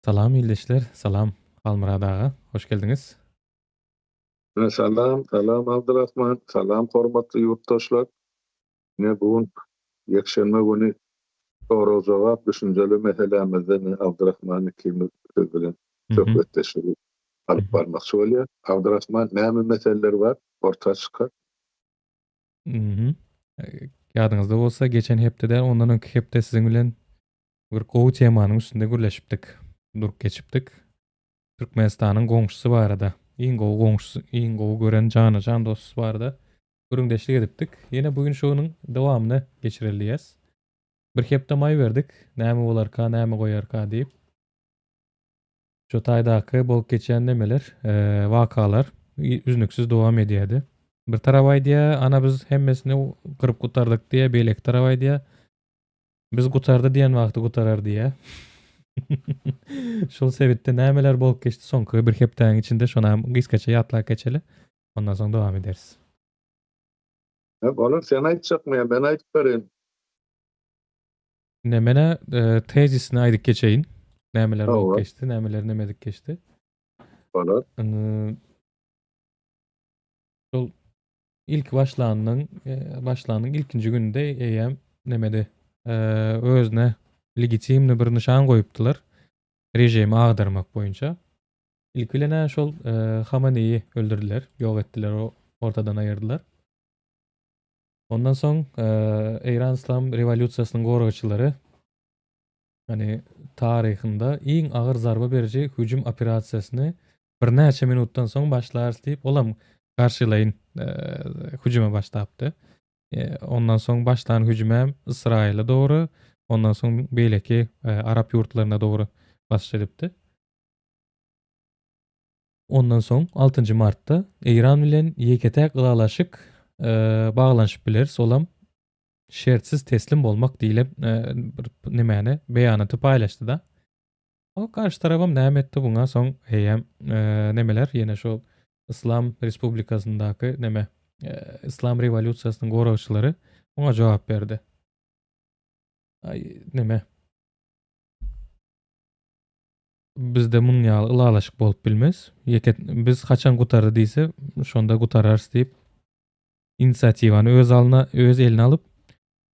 Salam ildeşler, salam Almurad ağa, hoş geldiniz. Salam, salam Abdurrahman, salam hormatly ýurtdaşlar. Ne bugun ýekşenme güni soraw jogap düşünjeli meselemizden Abdurrahman ikimiz söz bilen Hı hı, söhbetleşip hı alyp hı, barmakçy bolýar. Abdurrahman näme meseleler bar? Orta çykar. hı hı. Ýadyňyzda bolsa geçen hepde ondan öňki hepde siziň bilen bir gowy temanyň üstünde gürleşipdik, durup geçipdik. Türkmenistanyň goňşusy barada, iň gowy goňşusy, iň gowy gören jana-jan dosty barada görüňdeşlik edipdik. Ýene bugün şonuň dowamyny geçirilýäs. Bir hepde maý berdik, näme bolarka, näme goýarka diýip. Şo taýdaky bolup geçen nemeler, wakalar üznüksiz dowam edýärdi. Bir tarap aýdýar, ana biz hemmesini kırıp gutardyk diýe, beýleki tarap aýdýar, biz gutardy diýen wagty gutarar diýe. Şol sebäpde nämeler bolup geçdi soňky bir hepdeň içinde şona gysgaça ýatlap geçeli. Ondan soň dowam ederiz. Bolar sen aýtjakmy, ben aýtyp bereyim. Nemene tezisini aýdyp geçeýin. Nämeler bolup Hawa, geçdi, nämeler nemedik geçdi. bolar. Ynı şol ilk başlanyň ilkinji gününde eýem nemede özüne legitimli bir nişan goýupdylar. Rejimi agdarmak boýunça. İlk bilene şol Hamaneýi öldürdiler, ýok etdiler, o ortadan aýyrdylar. Ondan soň Eýran İslam rewolýusiýasynyň goragyçylary hani taryhynda iň agyr zarba beriji hüjüm operasiýasyny bir näçe minutdan soň başlar diýip olam garşylaýyn hüjüme başlapdy. Ondan soň başlanan hüjüm hem Israila dogry, ondan soň beýleki Arap ýurtlaryna dogry baş edipdi. Ondan soň 6 martda Eýran bilen ýeketäk gylalaşyk baglanyşyp biler. Solam şertsiz teslim bolmak diýilip bir nemäni beýanaty paýlaşdy da. O karşı tarafam näme etdi buňa soň heýem nemeler ýene şol İslam Respublikasyndaky neme İslam rewolýusiýasynyň goragyçylary oňa jogap berdi. Ay neme bizde munýaly ylalaşyk bolup bilmez. Biz haçan gutardy diýse şonda gutararys diýip inisiatywany öz alyna öz eline alyp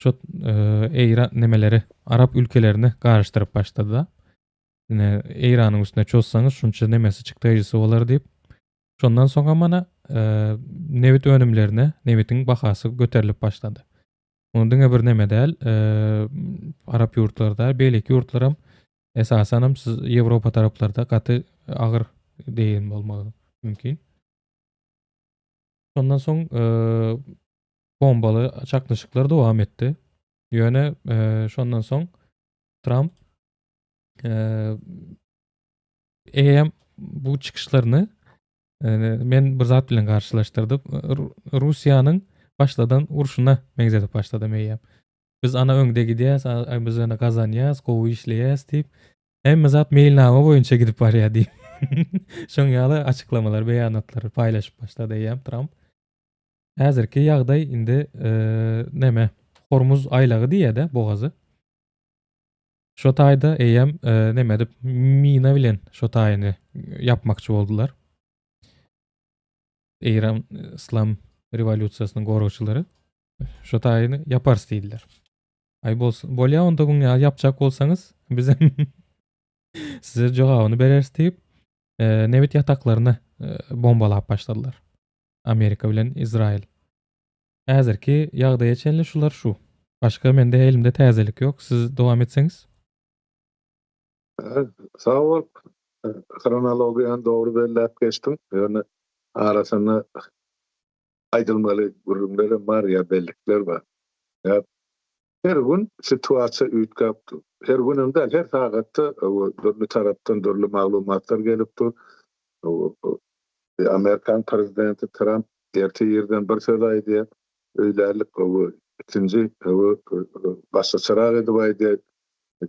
şo Eýran nemeleri Arap ülkelerini garşyryp başlady da. Ine Eýranyň üstüne çossaňyz şunça nemesi çykdyjysy bolar diýip şondan soňra mana newit önümlerine newitiň bahasy göterilip başlady. Onu diňe bir neme däl, Arap ýurtlarynda beýleki ýurtlaram esasanam siz Ýewropa taraplarda gaty agyr deýin bolmagy mümkin. Ondan soň bombaly çaklaşyklar dowam etdi. Ýöne şondan soň Trump eýem bu çykyşlaryny men bir zat bilen garşylaşdyrdyp Russiýanyň başladan urşuna meňzedip başladym eýem. Biz ana öňde gidýäs, biz ana gazanýas, gowy işleýäs diýip hemme zat mailnama boýunça gidip barýar diýip. Şoň ýaly açıklamalar, beýanatlar paýlaşyp başlady eýem Trump. Häzirki ýagdaý indi neme Hormuz aýlagy diýär-de bogazy. Şo taýda eýem neme dip mina bilen şo taýyny ýapmakçy boldular. Eýran İslam rewolýusiýasynyň goragyçylary şo taýyny ýaparsy diýdiler. Ay bolýa onda guňa ýapjak bolsaňyz biz size jogabyny bereriz diýip newit ýataklaryny bombalap başladylar. Amerika bilen Izrail. Häzirki ýagdaýa çenli şular şu. Başga mende elimde täzelik ýok. Siz dowam etseňiz. Sağ ol. Kronologiýany dogry belläp geçdim. Ýöne arasyny aýdylmaly gürümler bar ýa bellikler bar. Ýa her gün situasiýa üýtgäpdi. Her günüm däl, her sagatda dörli tarapdan dörli maglumatlar gelipdi. Amerikan prezidenti Trump erti ýerden bir söz aýdy. Öýlälik ikinji başçyrak edip aýdy.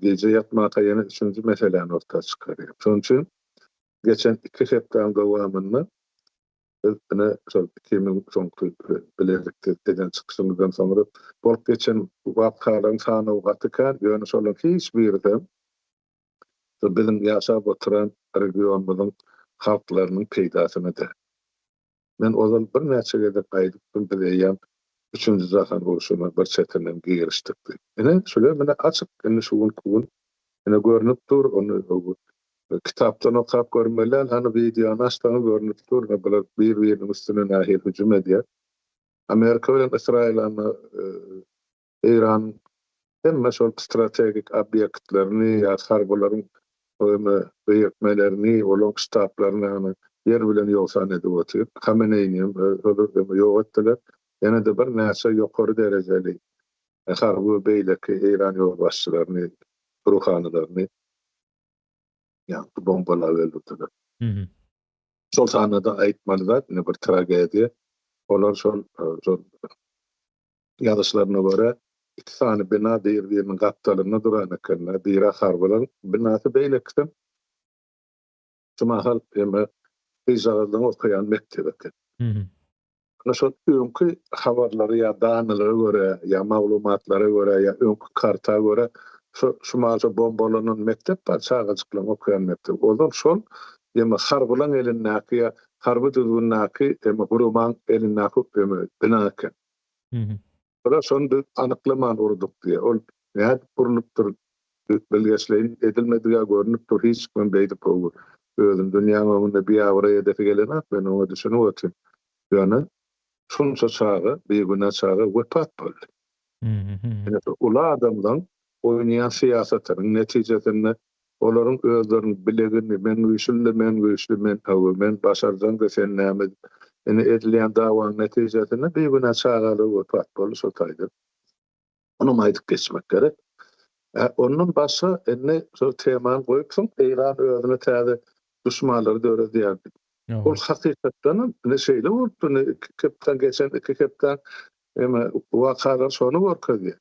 Gece yatmaka ýene üçünji meseleni ortaya çykarýar. Şoň üçin geçen 2 hepden dowamyny öňe şol 2000 soňky bilerekde eden çykyşymyzdan soňra bolup geçen wakalarň sany gatykar, ýöne şolaryň hiç birinde bizim yaşap oturan regionumyzyň halklarynyň peýdasyna da. Men ozal bir näçe gezek aýdyp bilýän 3-nji Jahan uruşyna bir çetinden girişdik. Ene şöyle mene açyk ene şu gün ene görnüp dur onu kitapdan okap görmeler hani videony açdyňy görnüp dur ne bilen bir-biriniň üstüne nähil hüjüm edýär. Amerika bilen Israil İran hemme şol strategik obyektlerini ya harbolaryň beýikmelerini, olak ştaplaryny yer bilen ýoksan edip otyr. Hameneýni ýok etdiler. Ýene de bir näçe ýokary derejeli harby beýleki İran ýolbaşçylaryny, ruhanylaryny ýa-da bombalar öldürdiler. Mhm. Şol sanada aýtmalylar, ne bir tragediýa. Olar şol ýazyşlaryna görä iki sany bina bir-biriniň gatdalyna duran ekenler. Biri harbylar binasy beýlekden Cumahal emme Ýygyryň okuyan mektep eken. Mhm. Ana şol öňkü habarlary ya danylara görä, ya maglumatlara görä, ya öňkü karta görä şu maça bombalanan mektep bar çağaçyklaryň okuyan mektep. Olar şol emme harbylaryň elindäki ya harby düzgünnäki emme guruman elindäki bina eken. Mhm. Olar şonda anyklaman urdup diýe. Ol näde burulypdyr belgesleýin edilmediga görnüp dur hiç kim beýdip bolýar. Özüm dünýäňde bir awra hedefe gelen ben onu düşünüp otyrym. Ýöne şunça çağı, bir güne çağı wepat boldy. Mhm. Ula adamdan oýnaýan siýasatyň netijesinde olaryň özleriniň bilegini men güýçli, men başarjam da sen näme ene edilýän dawaň netijesinde bir güne çağaly wepat boldy şol taýda. Onu maýdyp geçmek gerek. Onun başy enne şol temany goýupsyň, Eýran özüne täze düşmanlary döwlet diýärdi. Ol hakykatdan ne şeýle bolupdy, ne kepden geçen iki kepden wakalar şonu görkezdi.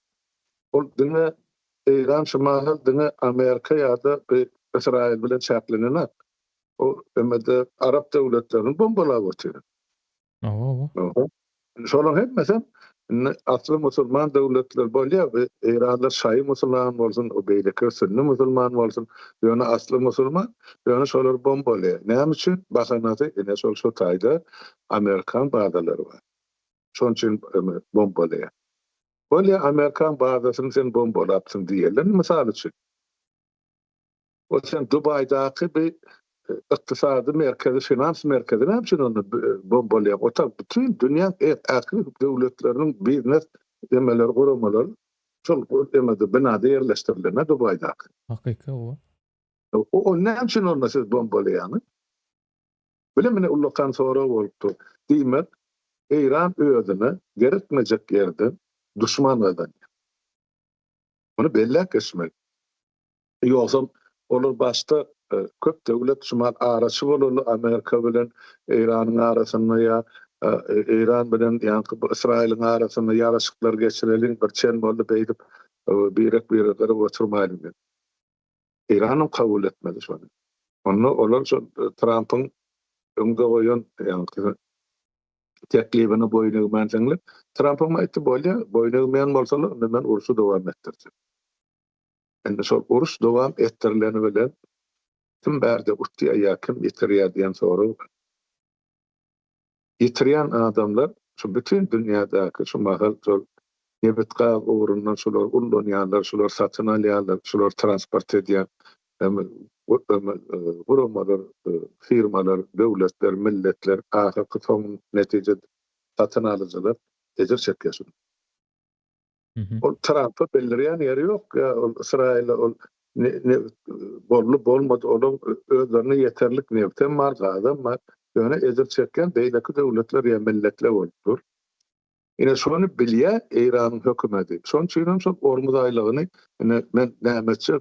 Ol diňe Eýran şumaly diňe Amerika ýa-da Israil bilen çäklenene o emede Arap döwletlerini bombalap otyr. Şonuň hemmesem asly musulman döwletler bolýar we Eýranlar şaý musulman bolsun, o beýleki sünni musulman bolsun, ýöne asly musulman, ýöne şolar bombalýar. Näme üçin? Bahanaty ene şol şu taýda Amerikan bazalary bar. Şoň üçin bombalýar. Bolýa Amerikan bazasyny sen bombalapsyň diýerler, mysal üçin. O sen Dubaýdaky bir iqtisady merkezi, finans merkezi näme üçin onu bombalýar? O tabi bütün dünýäň äkli döwletleriniň biznes demeler, guramalar şol demede binada yerleşdirilen Dubaýdaky. Hakyka o. O näme üçin onu siz bombalýany? Bilemine ullakan sonra bolupdy. Diýmek, Eýran özüne gerekmejek ýerde düşman eden. Bunu bellek geçmek. Ýogsa olar başta köp döwlet şumal araçy bolurlar Amerika bilen Eýranyň arasynda ýa Eýran bilen ýa-da Israiliň arasynda ýaraşyklar geçirelim bir çen boldy beýdip birek oturmaýlyň. Eýranyň kabul etmedi şonu. Onu olar şu Trump'yň öňde goýan ýa-da teklifini boýnagman çeňle Trump'yň aýtdy bolýar, boýnagman bolsalar men uruşy dowam etdirjek. Ende şol uruş dowam etdirileni bilen kim bärde utdy ýa-kim ýetirýär diýen soraw. Ýetirýän adamlar şu bütün dünýädäki şu mahal şol nebetkä ugrundan şolar ullanýarlar, şolar satyn alýarlar, şolar transport edýär. Guramalar, firmalar, döwletler, milletler ahyrky soň netijede satyn alyjylar ejer çekýär. Ol Trump'a belirýän ýeri ýok. Ol Israil'e ol bolmady olam özlerini yeterlik nebten margadan bar. Ýöne ejer çeken beýleki döwletler ýa milletler bolupdyr. Ine şonu bilýär Eýranyň hökümeti. Şoň üçin şol Ormuz aýlygyny men nämetçe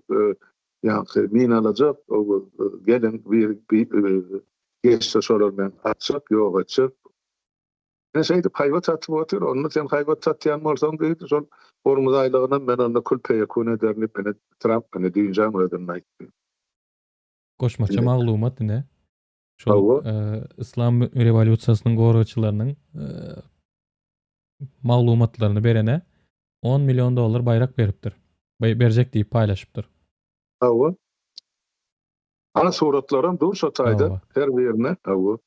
ýa-da min alajak gelen bir geçse şolar men atjak ýok etjek. Ne şeýdi haýwat satyp otyr, onu sen haýwat satýan bolsaň diýdi, şol Ormuz aýlygyna men onu kulpeye kune dernip Trump ne diýjäň ödün aýtdy. Goşmaça maglumat ne? Şol Hawa. İslam rewolýusiýasynyň goraçylarynyň maglumatlaryny berene $10 milyon bayrak beripdir. Berjek diýip paýlaşypdyr. Hawa. Ana suratlaram dur şo taýda Hawa. her birine awu.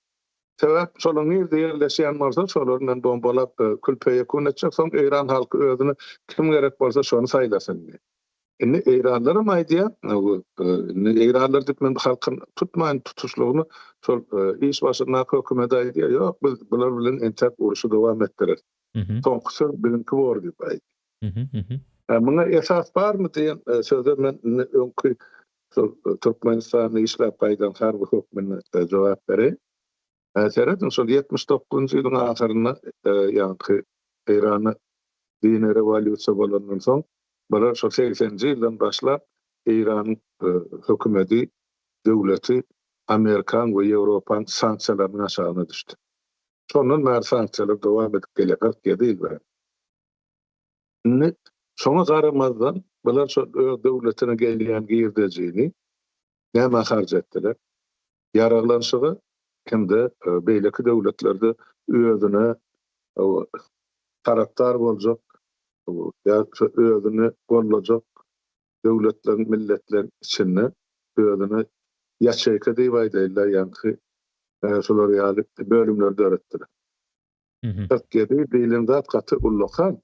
Sebäp şolaň ýerde ýerleşýän bolsa şolary men bombalap külpeýe kunetjek soň Eýran halky özüne kim gerek bolsa şonu saýlasyn. Indi Eýranlarym aýdýar, Eýranlar diýip men halkyň tutmaýyn tutuşlugyny şol iş başynda hökümet aýdýar, ýok biz bular bilen entek uruşy dowam etdirer. Mhm. Soňky bilinki bor diýip aýdýar. Mhm. Mhm. Muňa esas barmy diýen sözde men öňkü Türkmenistanyň işläp gaýdan harby hökümine jogap bereyim. Seredin şol 79-njy ýylyň ahyrynda ýa-ni Eýrany dini rewolýusiýa bolandan soň bular şol 80-nji ýyldan başlap Eýranyň hökümeti, döwleti Amerikan we Ýewropaň sanksiýalaryny aşagyna düşdi. Şondan bäri sanksiýalar dowam edip gelýär diýilýär. Şoňa garamazdan bular şol döwletine gelýän girdejini näme harj etdiler? Yaraglanşygy kimde beýleki döwletlerde özüne taraptar boljak, ýa-da özüne gollajak döwletlerin, milletlerin içinde özüne ýaşaýka diýip aýdýarlar, ýa-ni şolar ýaly bölümlerde öretdiler. Mhm. Türkiýede beýlen zat gaty ullakan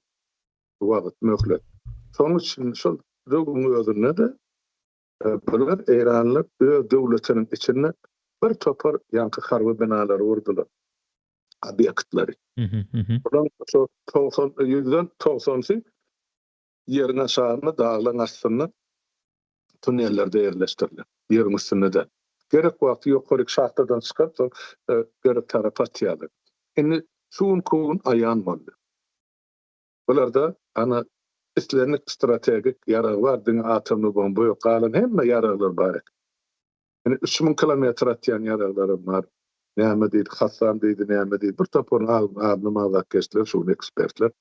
wagt möhlet. Soň üçin şol döwletiň özüne de bular Eýranlyk döwletiniň içinde bir topar ýanky harby binalary urdular. Obýektlary. Mhm. Mhm. Bulan şo 90 ýerine aşagyna daglaň astyna tunellerde ýerleşdirildi. Ýeriň üstünde de. Gerek wagty ýokaryk şahtadan çykyp gerek tarapa atýardy. Indi şuň kown aýan boldy. Bularda ana islenlik strategik ýarag bar, diňe atomly bomba ýok, galan hemme ýaraglar bar. 3000 kilometr atýan ýaraglarym bar. Näme diýdi, Hasan diýdi, näme diýdi. Bir topar adyny mazak geçdiler şu ekspertler.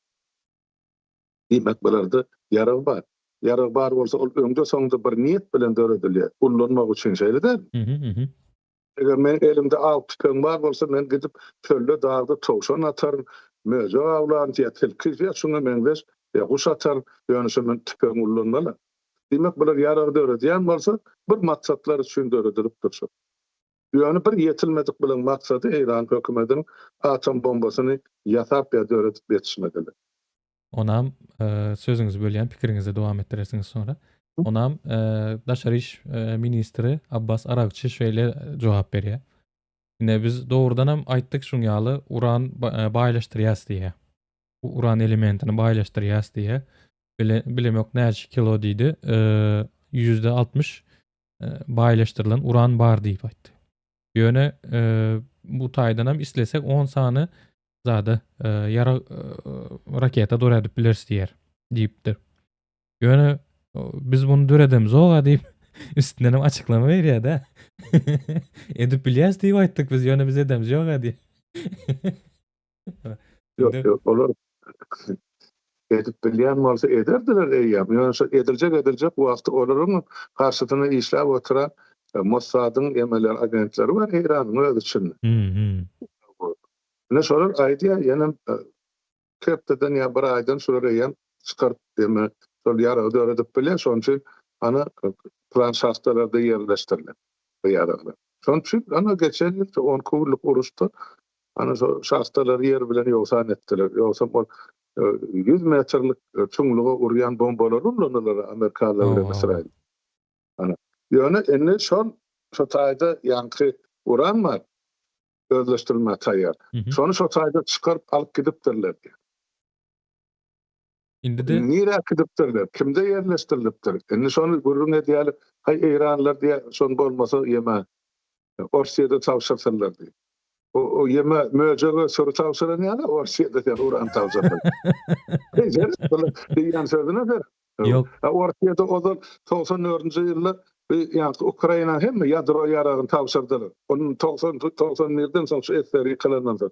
Demek bularda ýarag bar. Ýarag bar bolsa ol öňde soňda bir niýet bilen döredilýär. Ullanmak üçin şeýle. Mhm. Mhm. Eger men elimde al tüpen bar bolsa men gidip çölde dağda towşan atarym, möje awlan diýip tilki diýip şuna men wes guş atarym, ýöne men tüpen ullanmalar. Demek bular ýarag döredýän bolsa bir maksatlar üçin döredilip durşy. Ýöne bir ýetilmedik bilen maksady Eýran hökümetiniň atom bombasyny ýasap ýa-döredip ýetişmediler. Onam sözüňizi bölýän pikiriňizi dowam etdiresiňiz sonra. Onam Daşary iş ministri Abbas Aragçy şeýle jogap berýär. Ine biz dogrudanam aýtdyk şuň ýaly uran baýlaşdyrýas diýe. Bu uran elementini baýlaşdyrýas diýe. Bilemok näçe kilo diýdi. %60 baýlaşdyrylan uran bar diýip aýtdy. Ýöne bu taýdanam islesek 10 sany zada yara raketa döredip bilers diýer diýipdir. Ýöne biz bunu döredemiz oga diýip üstünden açıklama berýär-de. Edip bilýäs diýip aýtdyk biz, ýöne biz edemiz ýoga diýip. Ýok, olar edip bilýän bolsa ederdiler eýýär. Ýöne şo ediljek wagty olaryň karşysyna işläp oturan Mossadyň emeler agentleri var Eýranyň özü üçin. Mhm. Ne sorar aýdýar, ýene köpden ýa bir aýdan sonra ýa çykarp deme, şol ýarag döredip bilýär, şoň üçin ana plan şahtalarda ýerleşdirilen bu ýaraglar. Şoň üçin ana geçen ýyl 10 kunluk uruşda ana şo şahtalar ýer bilen ýoksan etdiler. Ýoksa bol 100 metrlik çuňluga urýan bombalar ullanýarlar Amerikalılar bilen Israil. Ana ýöne indi şo taýda ýanky uran bar. Özleştirilme taýýar. Şonu şo taýda çykaryp alyp gidipdirler. Indi de Nire gidipdirler? Kimde ýerleşdirilipdir? Indi şonu gurrun edýäli, hay Eýranlylar diýe şon bolmasa ýeme. Orsiýada tawşyrsalar diýip. O ýeme möjege soru tawşyran ýa-da Orsiýada uran tawşyrlar. Eýer diýen sözüne de. Ýok. Orsiýada ozal 94-nji ýylda ýa-ni Ukraina hemme ýadro ýaragyny tawşyrdylar. Onun 91-den soň şu eseri kılandan soň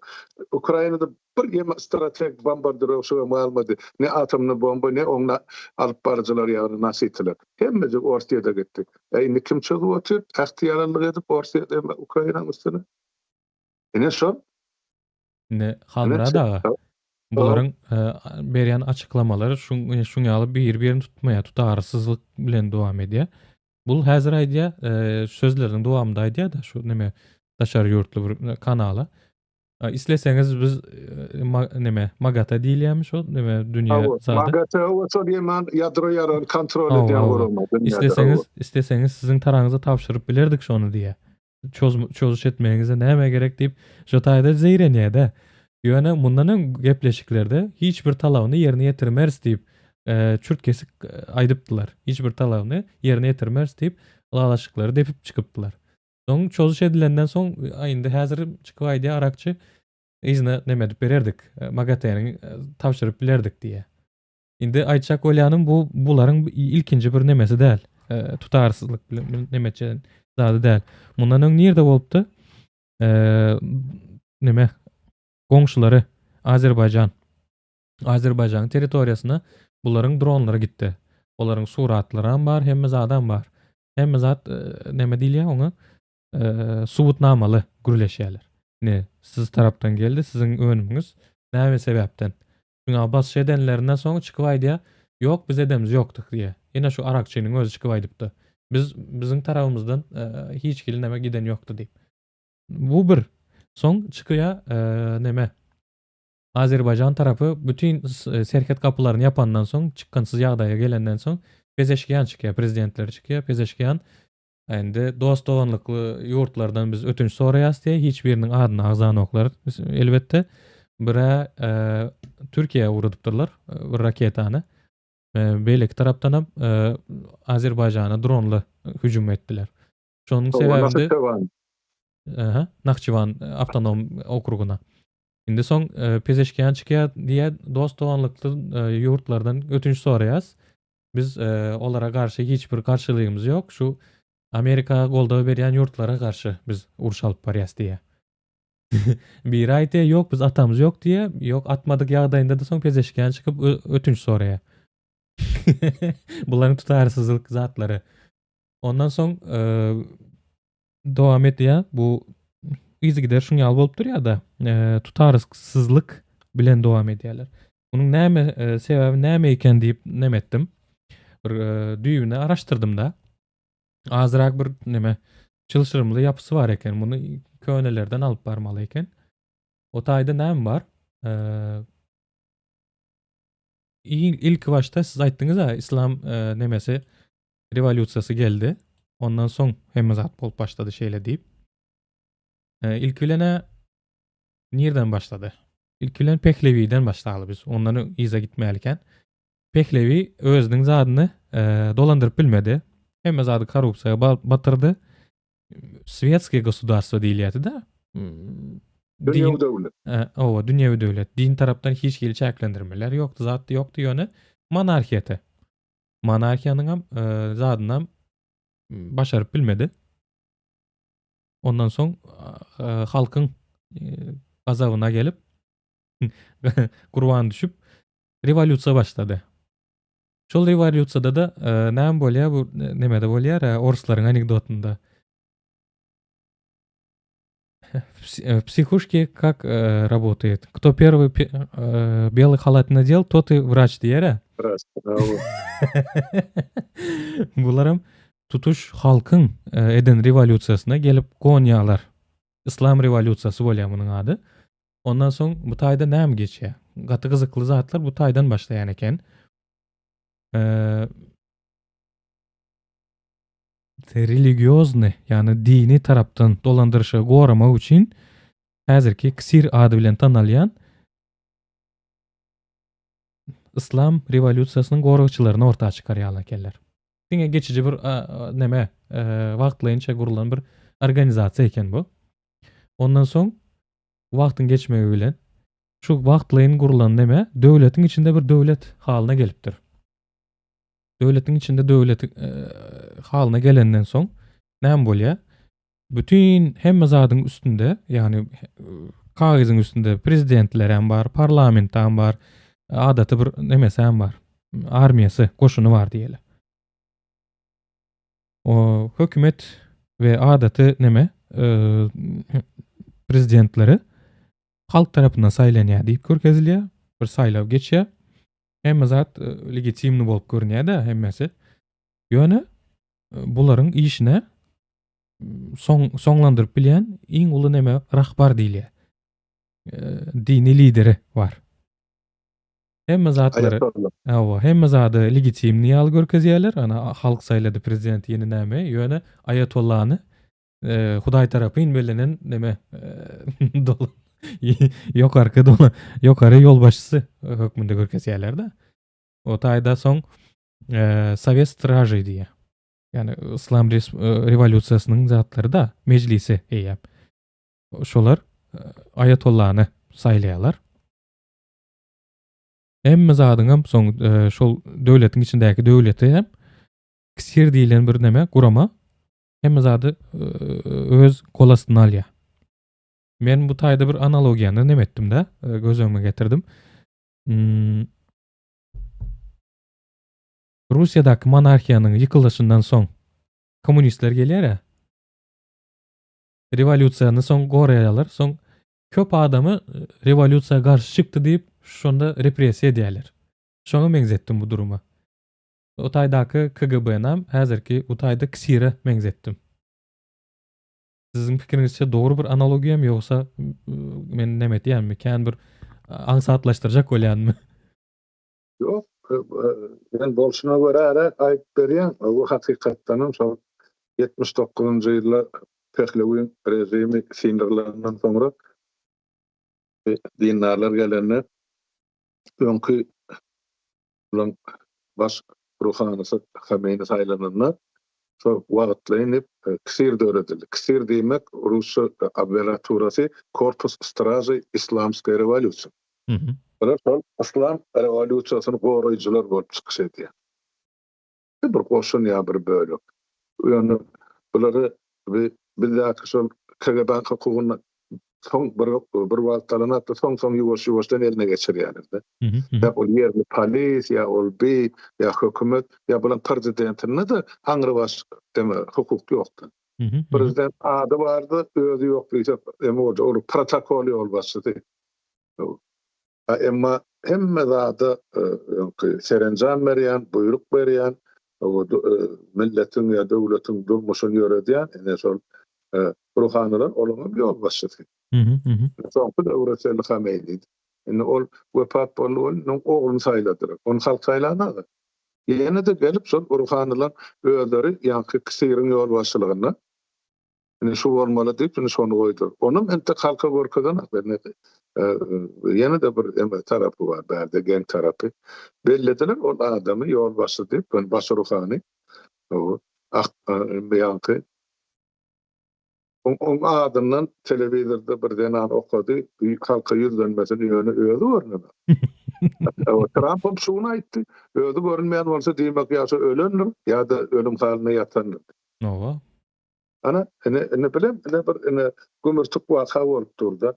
Ukrainada bir ýeme strategik bombardировщига malmady. Ne atomly bomba, ne oňa alyp barjylar ýa-ni nasytlar. Hemmesi Orsiýada gitdi. Indi kim çygyp otur? Ähtiýarlyk edip Orsiýada Ukrainanyň üstüne. Ine şo? ne halmara daga. Bularyň berýän açıklamaları şuň ýaly bir-birini tutmaýar, tutarsızlyk bilen dowam edýär. Bul häzir aýdýa, sözleriň dowamında aýdýa da şu neme Daşary ýurtly bir kanala. İsleseňiz biz Magata diýilýärmiş o neme dünýä zady. Magata o diýen ýadro ýarany kontrol Hawa, edýän hawa. gorulma. İsleseňiz siziň taraňyza tapşyryp bilerdik şonu diýe. Çözuş etmeňize näme gerek diýip şo taýda zeýrenýär-de. Ýöne mundan gepleşiklerde hiç bir talabyny ýerine ýetirmez diýip çürt kesik aýdypdylar. Hiç bir talabyny ýerine ýetirmez diýip ulalaşyklary depip çykypdylar. Soň çözuş edilenden soň aýynda häzir çykyp aýdýar arakçy izne neme dip bererdik. Magatynyň tapşyryp bilerdik diýe. Indi aýtjak bolýanym bularyň ilkinji bir nemesi däl. Tutarsyzlyk bilen nemeçe zady däl. Mundan öň nirde bolupdy? Neme goňşulary Azerbaýjan territoriýasyna bularyň dronlary gitdi. Olaryň suratlary hem bar, hemme zadam bar. Hemme zat neme diýilýär oňa? Subutnamaly gürleşýärler. Siz tarapdan geldi, siziň önüňiz näme sebäpden? Şuňa bas edenlerinden soň çykyp aýdýar, ýok biz edemiz ýokdyk diýe. Ýene şu arakçynyň özü çykyp aýdypdy. Biziň tarabymyzdan hiç kili näme giden ýokdy diýip. Bu bir. Soň çykýa neme Azerbaýjan tarapy bütün serket kapylaryny ýapandan soň çykkansyz ýagdaýa gelenden soň Pezeşkiýan çykýar, prezidentleri çykýar. Pezeşkiýan endi dost doganlykly ýurtlardan biz ötünç soraýas diýe hiç biriniň adyny agzany oklar. Elbetde bira Türkiýe uradypdyrlar bir raketany. Beýleki tarapdan hem Azerbaýjana dronly hüjüm etdiler. Şonuň sebäbi Naxçıvan awtonom okruguna. Indi soň Pezeşkiýan çykýar diýe dost doganlykly ýurtlardan ötünç soraýas. Biz olara garşy hiç bir garşylygymyz ýok. Şu Amerika goldaw berýän ýurtlara garşy biz uruş alyp barýas diýe. Bir aýtdy ýok biz atamyz ýok diýe, ýok atmadyk ýagdaýynda da soň Pezeşkiýan çykyp ötünç soraýar. Bularyň tutarsyzlyk zatlary. Ondan soň dowam etýär. Bu izi gider şuňal bolup durýar da tutarsyzlyk bilen dowam edýärler. Munyň näme sebäbi näme eken diýip nemetdim. Bir düýbüne araşdyrdym da. Azyrak bir neme çylşyrymly ýapysy bar eken. Muny könelerden alyp barmaly eken. O taýda näme bar? İlk başta siz aýtdyňyz ha, islam nemesi revolýusiýasy geldi. Ondan soň hemme zat bolup başlady şeýle diýip. İlk bilene nirden başlady? İlk bilen Pehlewi'den başlaly biz. Ondan iza gitmeýärken. Pehlewi özüniň zadyny dolandyryp bilmedi. Hemme zady korrupsiýaga batyrdy. Svetskiy gosударство diýilýärdi-de. Dünýäwi döwlet. Dünýäwi döwlet. Din tarapdan hiç kili çäklendirmeler ýokdy, zat ýokdy ýöne monarhiýety. Monarhiýanyň hem zadyny başaryp bilmedi. Ondan soň halkyň gazabyna gelip gurban düşüp revolýusiýa başlady. Şol revolýusiýada da näme bolýar? Bu nemede bolýar? Orslaryň anekdotunda. Психушки как работает? Кто первый белый халат надел, тот и врач diýär. Bularam tutuş halkyň eden revolýusiýasyna gelip gonýarlar. İslam revolýusiýasy bolýar munyň ady. Ondan soň bu taýda näme geçýär? Gaty gyzykly zatlar bu taýdan başlaýan eken. Religiozny, yani dini tarapdan dolandyrışa goramak üçin häzirki Ksir ady bilen tanalýan İslam revolýusiýasynyň goragçylaryny ortaga çykarýarlar ekenler. Diňe geçici bir neme wagtlaýynça gurulan bir organizasiýa eken bu. Ondan soň wagtyň geçmegi bilen şu wagtlaýyn gurulan neme döwletiň içinde bir döwlet halyna gelipdir. Döwletiň içinde döwlet halyna gelenden soň näme bolýar? Bütün hemme zadyň üstünde, yani kagyzyň üstünde prezidentler hem bar, parlament hem bar, adaty bir nemesi hem bar. Armiýasy, goşuny bar diýeli. O hökümet we adaty neme prezidentleri halk tarapyndan saýlanýar diýip görkezilýär. Bir saýlaw geçýär. Hemme zat legitimni bolup görünýär da hemmesi. Ýöne bularyň işine soňlandyryp bilýän iň uly neme rahbar diýilýär. Dini lideri bar. Hemme zatlary Ayatollah. hemme zady legitimni ýaly görkezýärler. Ana halk saýlady prezident ýene näme? Ýöne Ayatollahny Hudaý tarapyn belenen neme dol ýokary ýol başçysy hökmünde görkezýärler-de. O taýda soň Sowet straji diýe. Yani İslam revolüsiýasynyň zatlary da meclisi eýäp. Şolar Ayatollahny saýlaýarlar. Hemme zadyňam soň şol döwletiň içindäki döwleti hem kisir diýilen bir neme gurama hemme zady öz kol astyna alýar. Men bu taýda bir analogiýany neme etdim-de, gözüme getirdim. Russiýadaky monarhiýanyň ýykylyşyndan soň kommunistler gelýär. Revolüsiýany soň goraýarlar, soň köp adamy revolüsiýaga garşy çykdy diýip şonda repressiýa edýärler. Şoňa meňzetdim bu duruma. O taýdaky KGB-nam häzirki bu taýda kisire meňzetdim. Siziň pikiriňizçe dogry bir analogiýamy ýoksa men neme diýärmi? Kän bir aňsatlaşdyrjak bolýanmy? Yok, ben bolşuna göre aýp berýän, bu hakykatdan soň 79-njy ýyllar Pehlewiň rejimi sindirlerinden soňra dinarlar gelenler öňkü ulan baş ruhanysy Hameyni saýlananlar so wagtlaýyp kisir döredildi. Kisir diýmek Rusça abreviaturasy Korpus Straży Islamskaya Revolüsiýa. Bular sol İslam revolüsiýasyny goraýjylar bolup çykyş edýär. Bir goşun ýa bir bölük. Ýöne bulary bizäki şol KGB hukugyny soň bir wagtlaryna soň ýuwaş-ýuwaşdan eline geçirýärler. Ya ol ýerli polis, ya ol bey, ya hökümet, ya bulan prezidentine de haňry baş deme hukuk ýokdy. Prezident ady bardy, özü ýok diýip, ol protokol ýol başçysy. Emma hemme zady serenjam berýän, buyruk berýän, milletin ya döwletiň durmuşyny ýöredýän, ene şol ruhanylar olama bir ýol başçysy. Soňky döwretçilik Hameyni. Ene ol wepat bolunyň ogluny saýladyr. Onu halk saýlanady. Ýene de gelip şol ruhanylar özleri ýa-ki kisiriň ýol başçylygyna şu bolmaly diýip şonu goýdur. Onun ente halka görkezden ýene de bir tarapy bar, bärde gen tarapy. Bellediler ol adamy ýol başçy diýip, baş ruhany. O ýa-ki on adamdan telewizorda birden okady, halka ýüzlenmesini ýöne özü görnüme. O Trump şunu aýtdy, özü görünmeýän bolsa diýmek ýa-da ölendir, ýa-da ölüm halyna ýatandyr. Owa. Ana ene bilem, ene gümürtük waka bolup durdy.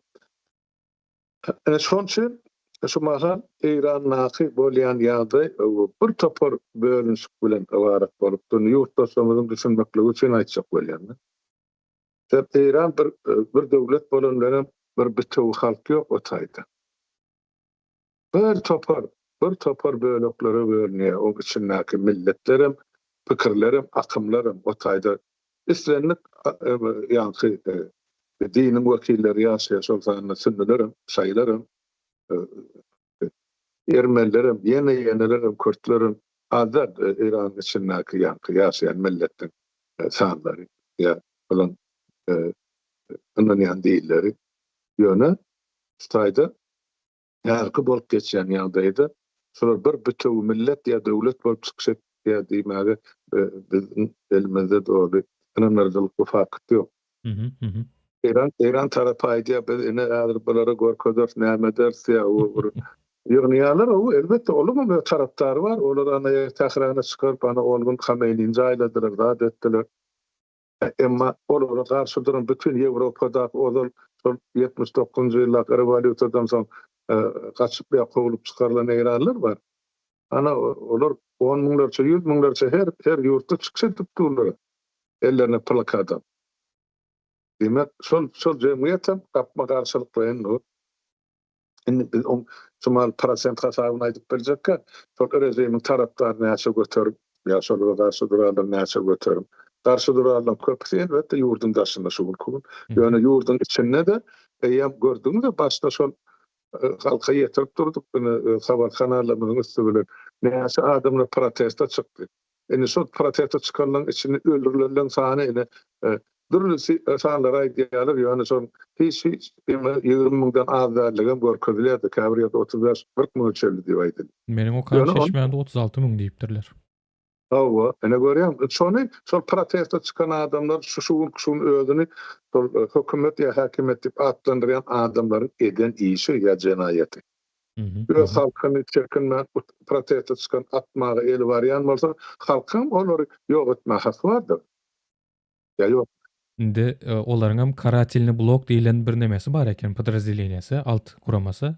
Ene şoň üçin şu mahal Eýran-naky bolýan ýagdaý bir topar bölünşik bilen awarak bolup durdy. Ýurtdaşlarymyzyň düşünmekligi üçin aýtjak bolýan. Eýran bir döwlet bolanlarym bir bitow halk ýok o taýda. Bir topar bölüklere bölünýär. O içindäki milletlerim, pikirlerim, akymlarym o taýda islenlik ýa-ki diniň wekilleri ýaşaýar şol sanyny sünnilerim, şaýlarym, ermenilerim, ýene-ýenelerim, Kürtlerim, azad Eýran içindäki ýa-ki ýaşaýan milletin sanlary ýa bolan ynanýan diýilleri ýöne taýda ýa-ki bolup geçýän ýagdaýda şolar bir bitow millet ýa döwlet bolup çykyş etýär diýmäge bizning elimizde dogry ynanarjylyk bu fakt ýok. Eýran tarapy aýdýar, biz ene häzir bulary görkezler, näme derse o ýygnaýarlar, o elbetde olumly bir tarapdary bar. Olar ana tährana çykaryp ana olgun Hameyniň jaýladylar, zat etdiler. Emma olara garşy duran bütün Ýewropada ozal 79-njy ýyllar revolüsiýadan soň gaçyp ýa-kowulyp çykarylan Eýranlar bar. Ana olar 10 miňlerçe, 100 miňlerçe her ýurtda çykyş edip durlar. Ellerine plakada. Demek şol jemgyýetem gapma garşylyk bilen o. Indi biz şumal prosent hasabyny aýdyp berjekkä, şol rejimiň tarapdaryny ýaşa göterip Ya şol garşy durarlar näçe göterim. Garşy durarlar köpüsi elbetde ýurdun daşynda şugul kugun. Hı hı. Ýöne ýurdun içinde de eýem gördüňiz başda şol halka ýetirip durduk bunu habar kanallarymyzyň üstü bilen. Näçe adamlar protesta çykdy. Indi şol protesta çykanlaryň içinde öldürilen sany ine durulysy sanlar aýdýarlar ýöne şol hiç 20 miňden az däldigem görkezilýärdi. Käbir 35-40 miň ölçeli diýip aýdyldy. Meniň okam Ýöne on şeşmände 36 000 diýipdirler. Hawa, ene görýän, şol protesta çykan adamlar şuň özüni şol hökümet ýa häkimet diýip adlandyrýan adamlaryň eden işi ýa jenaýaty. Hı hı. Öz halkyny çekinmän protesta çykan atmagy eli barýan bolsa, halkym olary ýok etmek haky bardyr. Ýa ýok. Indi olaryň hem karatilni blok diýilen bir nemesi bar eken, podrazdeleniýasy, alt kuramasy.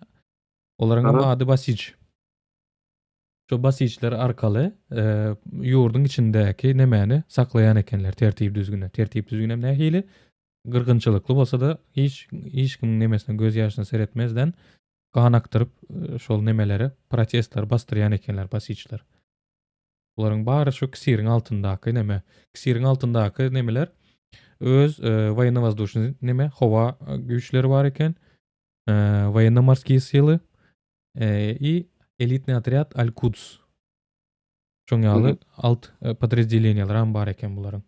Olaryň hem Aha. ady basiç. Şo basiçler arkaly ýurdun içindäki nemäni saklaýan ekenler, tertip düzgüne. Tertip düzgüne nähili gyrgynçylykly bolsa da hiç kim nemesine göz ýaşyny seretmezden gan aktyryp şol nemelere protestler bastyrýan ekenler basiçler. Olaryň bary şu kisiriň altyndaky neme, kisiriň altyndaky nemeler öz военно-воздушный neme howa güýçleri bar eken, военно-морские силы и элитный отряд Аль-Кудс. Şoň ýaly alt podrazdeleniýalar ham bar eken bularyň.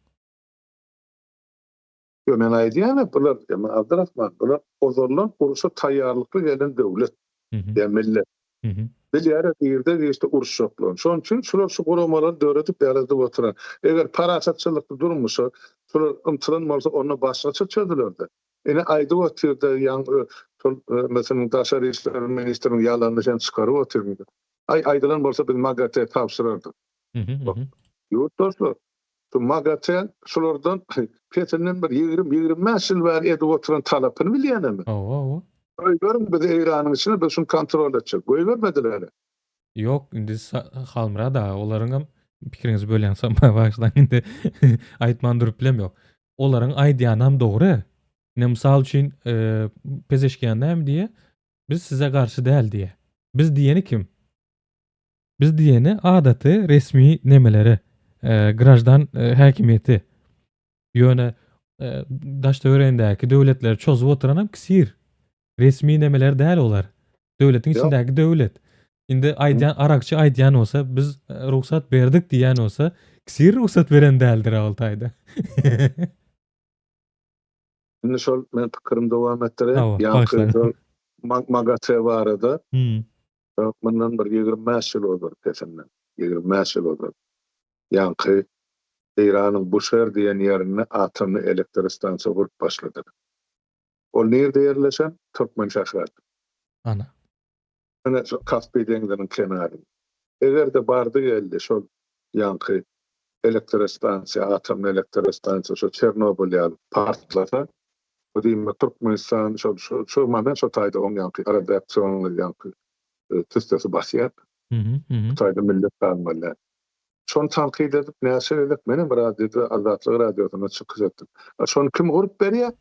Yo, men aýdýan bular, Abdurrahman, bular ozorlan uruşa taýýarlykly gelen döwlet, Hı hı. ýa millet. Hı hı. Bilýär ýerde işte uruş ýoklugy. Şoň üçin şular şu guramalary döwretip ýaradyp oturan. Eger paraçatçylykly durmuşsa, şular ymtylan bolsa onu başgaça çözülürdi. Ene aýdyp otyrdy, ýa şol meselem daşary işler ministriniň ýalanlaryny çykaryp otyrdy. Aýdylan bolsa biz MAGATE tapşyrardyk. Hı hı. Hı hı. Ýok dostlar. Şu MAGATE şulardan Petrinin bir 20-25 ýyl bäri edip oturan talapyny bilýänmi? Owa. Görün biz Iranyň içine biz şunu kontrol etjek. Goýbermediler. Yok, indi halmyra da olaryň hem pikiriňizi bölýänsem başdan indi aýtmandyryp bilem ýok. Olaryň aýdýany hem dogry. Ne misal üçin Pezeşkiýan hem diýe biz size garşy däl diýe. Biz diýeni kim? Biz diýeni adaty resmi nemeleri, grajdan häkimiýeti. Ýöne daşdöwrendäki döwletler çozup oturan hem kisir. Resmi nemeler däl olar. Döwletiň Ýok. içindäki döwlet. Indi aýdýan arakçy aýdýan bolsa, biz ruhsat berdik diýen bolsa, kisir ruhsat beren däldir awtaýda. Indi şol men pikirim dowam etdirip, Hawa, ýa-ni başlaň. MAGATE barada Hı. bundan bir 25 ýyl boldur kesenden. 25 ýyl boldur. Ýa-ni Iranyň Bushehr diýen ýerine atomly elektr stansiýa gurup başlady. Ol nerede ýerleşen? Türkmençaklar. Ana. Ana şu Kaspy deňiziniň kenary. Egerde bardy geldi şol ýa-ni elektr stansiýa, atomly elektr stansiýa şu Çernobyl ýaly partlasa, bu diýme Türkmenistan şu moment şu taýda oň ýa-ni radiasiýonly ýa-ni tüstesi basýar. Hı hı. Hı hı. Taýda millet barmalar. Şonu tanqid edip näçe edip meni bir radioda Azatlyk radiosyna çykyjatdy. Şonu kim gurup berýär?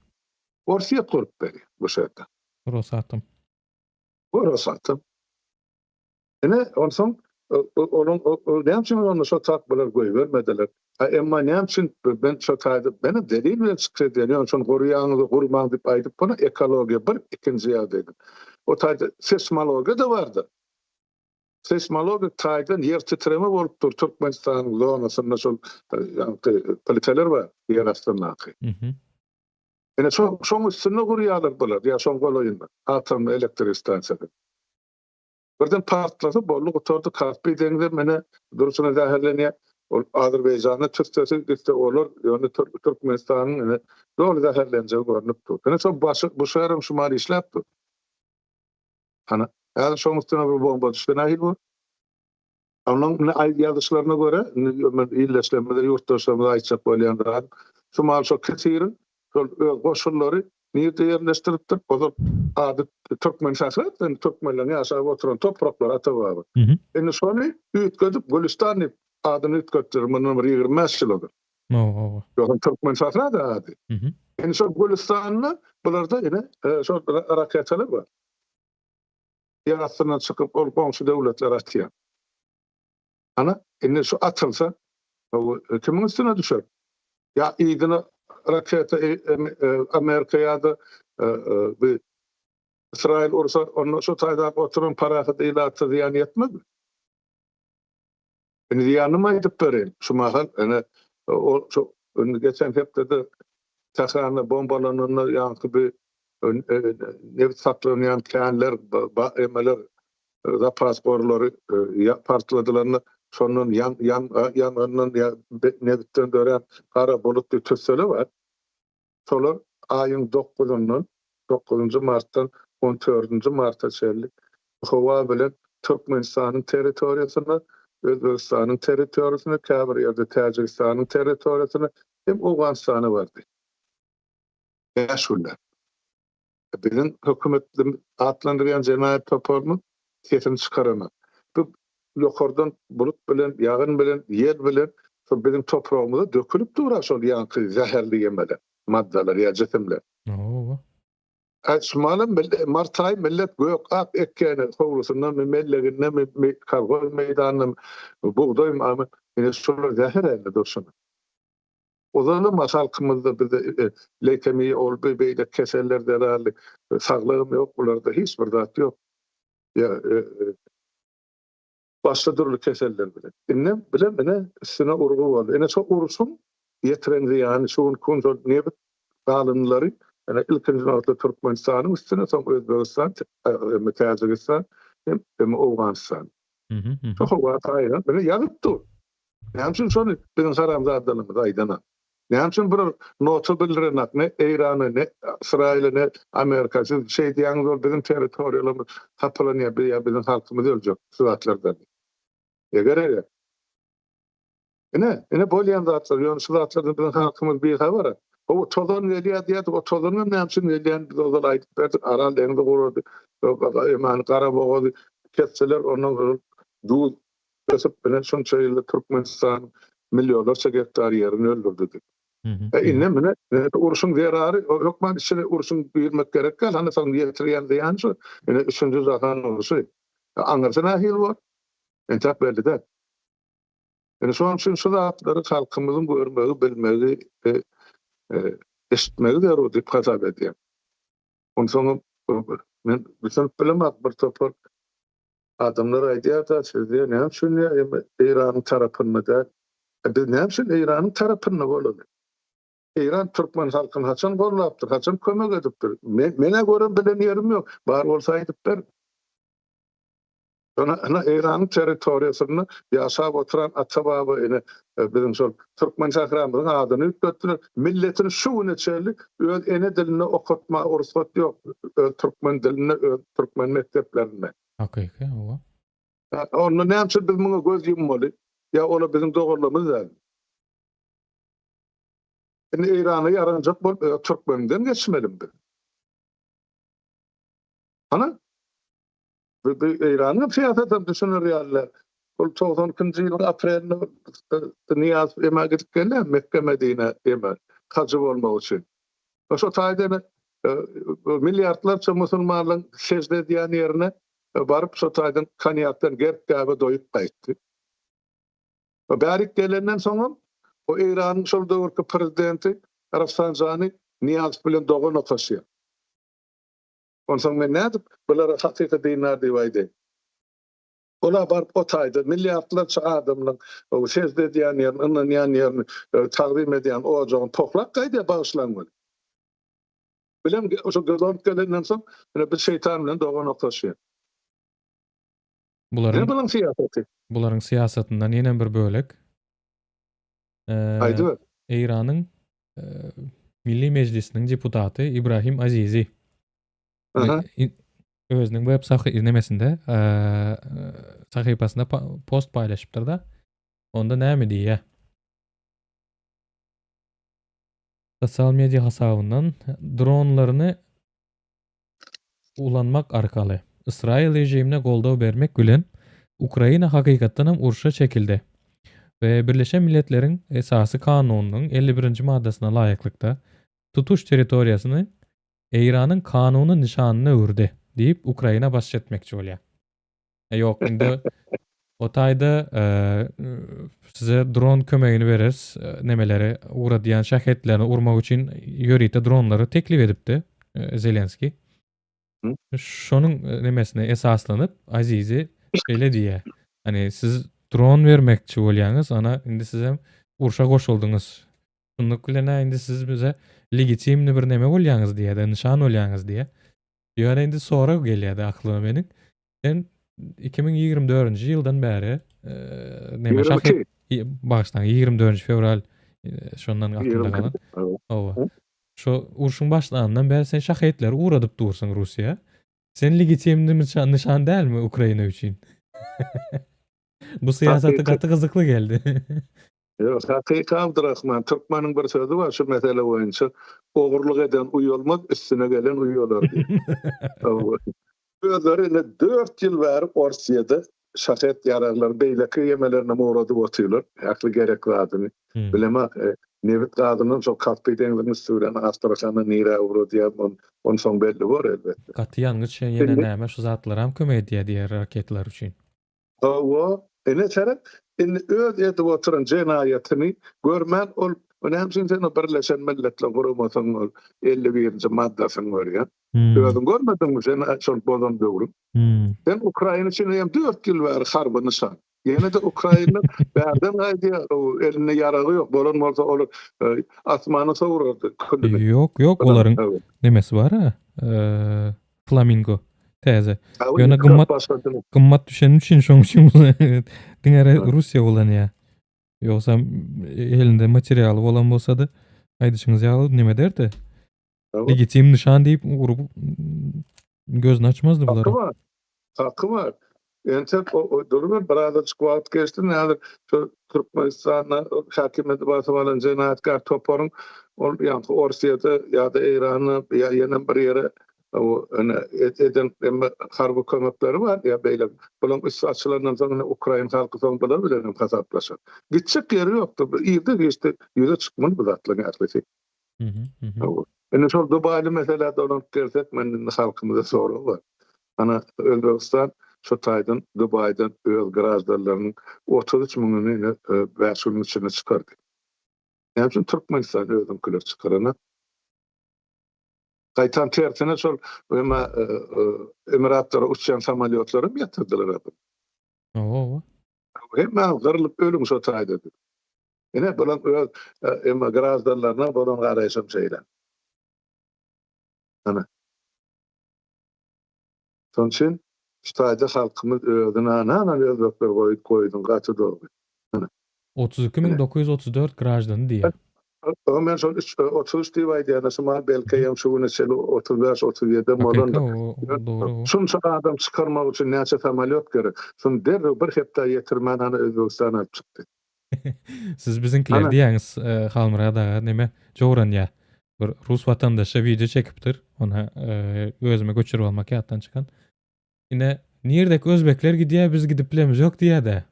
Orsiýa gurup berýär bu şertde. Rosatym. Rosatym. Ene onsoň onun näçe onu şo tak bilen goýbermediler. Emma näçe ben şo taýda beni delil bilen çykýar, şonu goruýanyňy gurmaň diýip aýdyp bana ekologiýa bir ikinji ýer dedim. O taýda seismologiýa da bardy. Seismologik taýdan yer titreme bolupdyr Türkmenistan zonasynda şol pliteler bar, yer astyndaky. Hı hı. Ene şoň üstüne gurýarlar bular, ýa şoň golaýynda. Atom elektr stansiýasy. Birden partlasa bolluk oturdu Kaspy deňizde mene duruşuna zäherlenýär. Ol Azerbaýjanyň tüstesi gitdi olar, ýöne Türkmenistanyň dolu zäherlenjegi görünüp durdy. Ene şo bu şäherem şumary işläpdi. Ana ýa-ni şoň üstüne bir bomba düşdi nähil bu? Onun ýazyşlaryna görä, illeşlemede ýurtdaşlarymyza aýtjak bolýanlar, şumal şo kesirin, şol goşullary nerede ýerleşdiripdir? Ozar ady Türkmen şäherleri, Türkmenler ýaşap oturan topraklar atababy. Hı hı. Indi şonu üýtgedip Gülistan adyny üýtgetdir, mundan bir 25 ýyl boldy. Owa. Ýogam Türkmen şäherleri de ady. Hı hı. Indi şo Gülistanyny bularda ene şo raketler bar. Ýarasyna çykyp ol goňşy döwletler atýar. Ana indi şu atylsa Kimin üstüne düşer? Ya idine raketa Amerika'ya da bir İsrail olursa onun şu tayda oturun parası değil atı diyen yetmez mi? Diyanı mı edip vereyim? Şu mahal o şu geçen hep de taşanı bombalananı yankı bir ne saklayan kendiler emeler da pasporları partladılarını sonun yanlarının ya ne bitten dören kara bulut bir tüsseli var. Solar ayın 9. Mart'tan 14. Mart'a çelli. Hava bilen Türkmenistan'ın teritoriyasına, Özbekistan'ın teritoriyasına, Kabriye'de Tacikistan'ın teritoriyasına hem Afganistan'a vardı. Yaşurlar. Bizim hükümetin adlandırılan cenayet topluluğu sesini çıkarama. Bu yukarıdan bulut bilen, yağın bilen, yer bilen bizim toprağımıza dökülüp durar şol yankı zehirli yemeler, maddeler ya cisimler. Oo. Şumalım Mart ay millet gök ak ekkene kovrusundan melleginden kargol meydanından buğday ama yine şol zehirli dursun. O zaman halkımızda bize leykemi ol böyle keseller derali sağlığım yok bularda hiç bir zat yok. Ya başta durulu keseller bile. İnne bile üstüne urgu var. Ene çok ursun yetiren yani şuun kunzol ne kalınları yani ilkinci nokta Türkmenistan'ın üstüne son Özbekistan, Tacikistan hem Afganistan. Çok vakayla böyle yanıttı. Ne için sonra bizim haramzadlarımız aydana. Ne için bir notu bildirenak ne İran'ı ne İsrail'i ne Amerika'sı şey diyen zor bizim teritoriyalımız kapalanıyor ya bizim halkımız ölecek sıvatlardan. Eğer ne bolyan zatlar yani sıvatlardan bizim halkımız bir var. O tozun veliya diye o tozun ne için veliyan biz o da ayıp verdik aral dengde kuruldu. Yani Karabağ'ı kesseler onun du kesip bile son şeyle Türkmenistan milyonlarca hektar yerini öldürdü. İnne uruşun zararı yok man içine uruşun büyümek gerek kal hani sen yetiriyen diyen şu üçüncü zaten olursa anlarsana hil var. Entap belli de. Yani şu an şu da halkımızın görmeyi bilmeyi eşitmeli der o dip hasap edeyim. Ondan sonra men bütün bilemek bir topar adamlar aydiyata sizde ne için ya İran'ın tarafını da biz ne için İran'ın tarafını bolalım. İran Türkmen halkını haçan gollaptır, haçan kömek edipdir. Mene göre bilen yerim yok. Bar olsaydı ber. Ana İran'ın teritoriyasını yaşap oturan atababı ine bizim sol Türkmen şahramızın adını yüklettiler. Milletin şu neçeli öz ene dilini okutma ursat yok. Türkmen dilini Türkmen mekteplerine. Hakiki o. Onu ne yapsın biz bunu göz yummalı. Ya onu bizim doğrulığımız lazım. İran'ı yarancak bol Türkmen'den geçmelim biz. Ana İran'ın siyasetini düşünür yerler. Bu 92. yılın Aprel'inde Niyaz Ema gidip geldi Mekke Medine Ema hacı olmak için. O tayda milyarlarca Müslümanların secde diyen yerine varıp şu taydan kaniyattan gergabe doyup kayıttı. Barik gelenden sonra o İran'ın şol dövrki prezidenti Rafsanjani Niyaz bilen doğun otosya. Ondan sonra ne edip? Bunlara hakika dinar divaydı. Ola bar otaydı milyarlarca adamın o secde diyen yerini takdim ediyen o zaman toplak kaydı bağışlanmalı. Bilem o gözlük gelenden sonra bir şeytan bilen doğan otosya. Ne bilen siyaseti? Buların siyasetinden yine bir bölek. Haydi. İran'ın Milli Meclisi'nin deputatı İbrahim Azizi. Aha. Özünün web sayfasında sayfasında post paylaşıptır da onda näme diýýär? Sosyal medya hesabından dronlaryny ulanmak arkaly İsrail rejimine goldaw bermek bilen Ukraina hakykatdan hem uruşa çekildi. Ve Birleşen Milletler'in esasy kanunynyň 51-nji maddasyna laýyklykda tutuş territoriýasyny İran'ın kanuny nişanyna ördi diýip Ukraina baş etmekçi bolýar. Ýok, indi O taýda size dron kömegini berers, nemeleri uradiýan şahetlerini urmak üçin ýörite dronlary teklip edipdi Zelenski. Hı? Şonuň nemesine esaslanyp Azizi şeýle diýär. Hani siz dron vermekçi bolýaňyz, ana indi siz hem urşa goşuldyňyz. Şundak bilen indi siz bize legitimni bir neme bolýaňyz diýär, nişan bolýaňyz diýär. Ýöne indi sonra gelýärdi aklyma meniň. Ben 2024-nji ýyldan bäri neme şahet 22. başdan 24 fevral şondan aklymda 22. galan. Evet. Owa. Hı? Şo urşuň başlanandan bäri sen şahetleri uradyp dursun Russiýa. Sen legitimni nişan dälmi Ukraina üçin? Bu syýasaty gaty gyzykly geldi. Yok, hakyky Abdurrahman Türkmanyň bir sözü var şu mesele boýunça ogurlyk eden uý bolmaz, üstüne gelen uý bolar diýär. Özlerine 4 ýyl bäri Orsiýada şahet ýaraglar beýleki ýemelerine uğradyp oturýarlar. Hakly gerek wadyny. Bilema Nevit gadynyň şol kapiteniň süýlen Astrahana nira uğradyýar, on soň belli bor elbetde. Gaty ýalňyz şeň ýene näme şu zatlaram kömek edýär diýär raketler üçin. Hawa, ene çarap, öz edip oturan jenaýatyny görmän ol, önemsiz sen Birleşen Milletler Guramasynyň 51-nji maddasyny görýär. Özüň görmedimmi sen şol bolan döwrüm? Sen Ukraina üçin hem 4 ýyl bäri harby nişan. Ýene de Ukraina bärden gaýdy, eline ýaragy ýok. Bolan bolsa olar asmany sowurardy. Ýok, olaryň nemesi bar ha? Flamingo täze. Ýöne gymmat düşen üçin şoň üçin diňere Russiýa bolanýar. Ýoksa elinde materialy bolan bolsa-da aýdyşyňyz ýaly neme derdi? Legitim nişan diýip urup gözüni açmazdy bular. Hakkı var. Ente o durumlar barada çıkıp geçti. Näder şu Türkmenistan'a hakimiyeti basalan jenaýatkar toparyň ýa-da Orsiýada ýa-da Irana ýa-da bir ýere o eden harby kömekleri var ýa beýle. Bulan üstü açylandan soň Ukraina halky soň bular bilen hasaplaşar. Gitjek ýeri ýokdur. Ýerde geçti. Ýüze çykmaly bu zatlar ähli. Ene şol Dubaýly meselede olan gersek menden halkymyza soraw var. Ana Özbegistan şu taýdan Dubaýdan öz garajdalarynyň 33 000-ny bäşüň içine çykardy. Näçe Türkmenistan özüň külür çykarana. Gaýtan tersine şol Emiratlara uçan samolyotları ýatyrdylar abi. Owa. Hemme garylyp ölüm şu taýda. Ene bolan öz garajdalaryna bolan garaýşam şeýle. Ana. Sonçin ştaýda halkymyz özüne ana özbekler goýdun gaty dogry. 32.934 grajdan diýär. Men şol 33 diýip aýdýan, şumal belki hem şu güne 35-37 modon. Dogry. Şunça adam çykarmak üçin näçe samolyot gerek. Şunu derre bir hepde ýetirmän ana Özbegistana alyp çykdy. Siz bizinkler diýäňiz halmyrada neme jowranýa. Bir Rus watandaşa video çekipdir. Ona özüme göçürip almak ýatdan çykan. Ine niýerdeki özbekler gidýär, biz gidip bilemiz ýok diýär-de.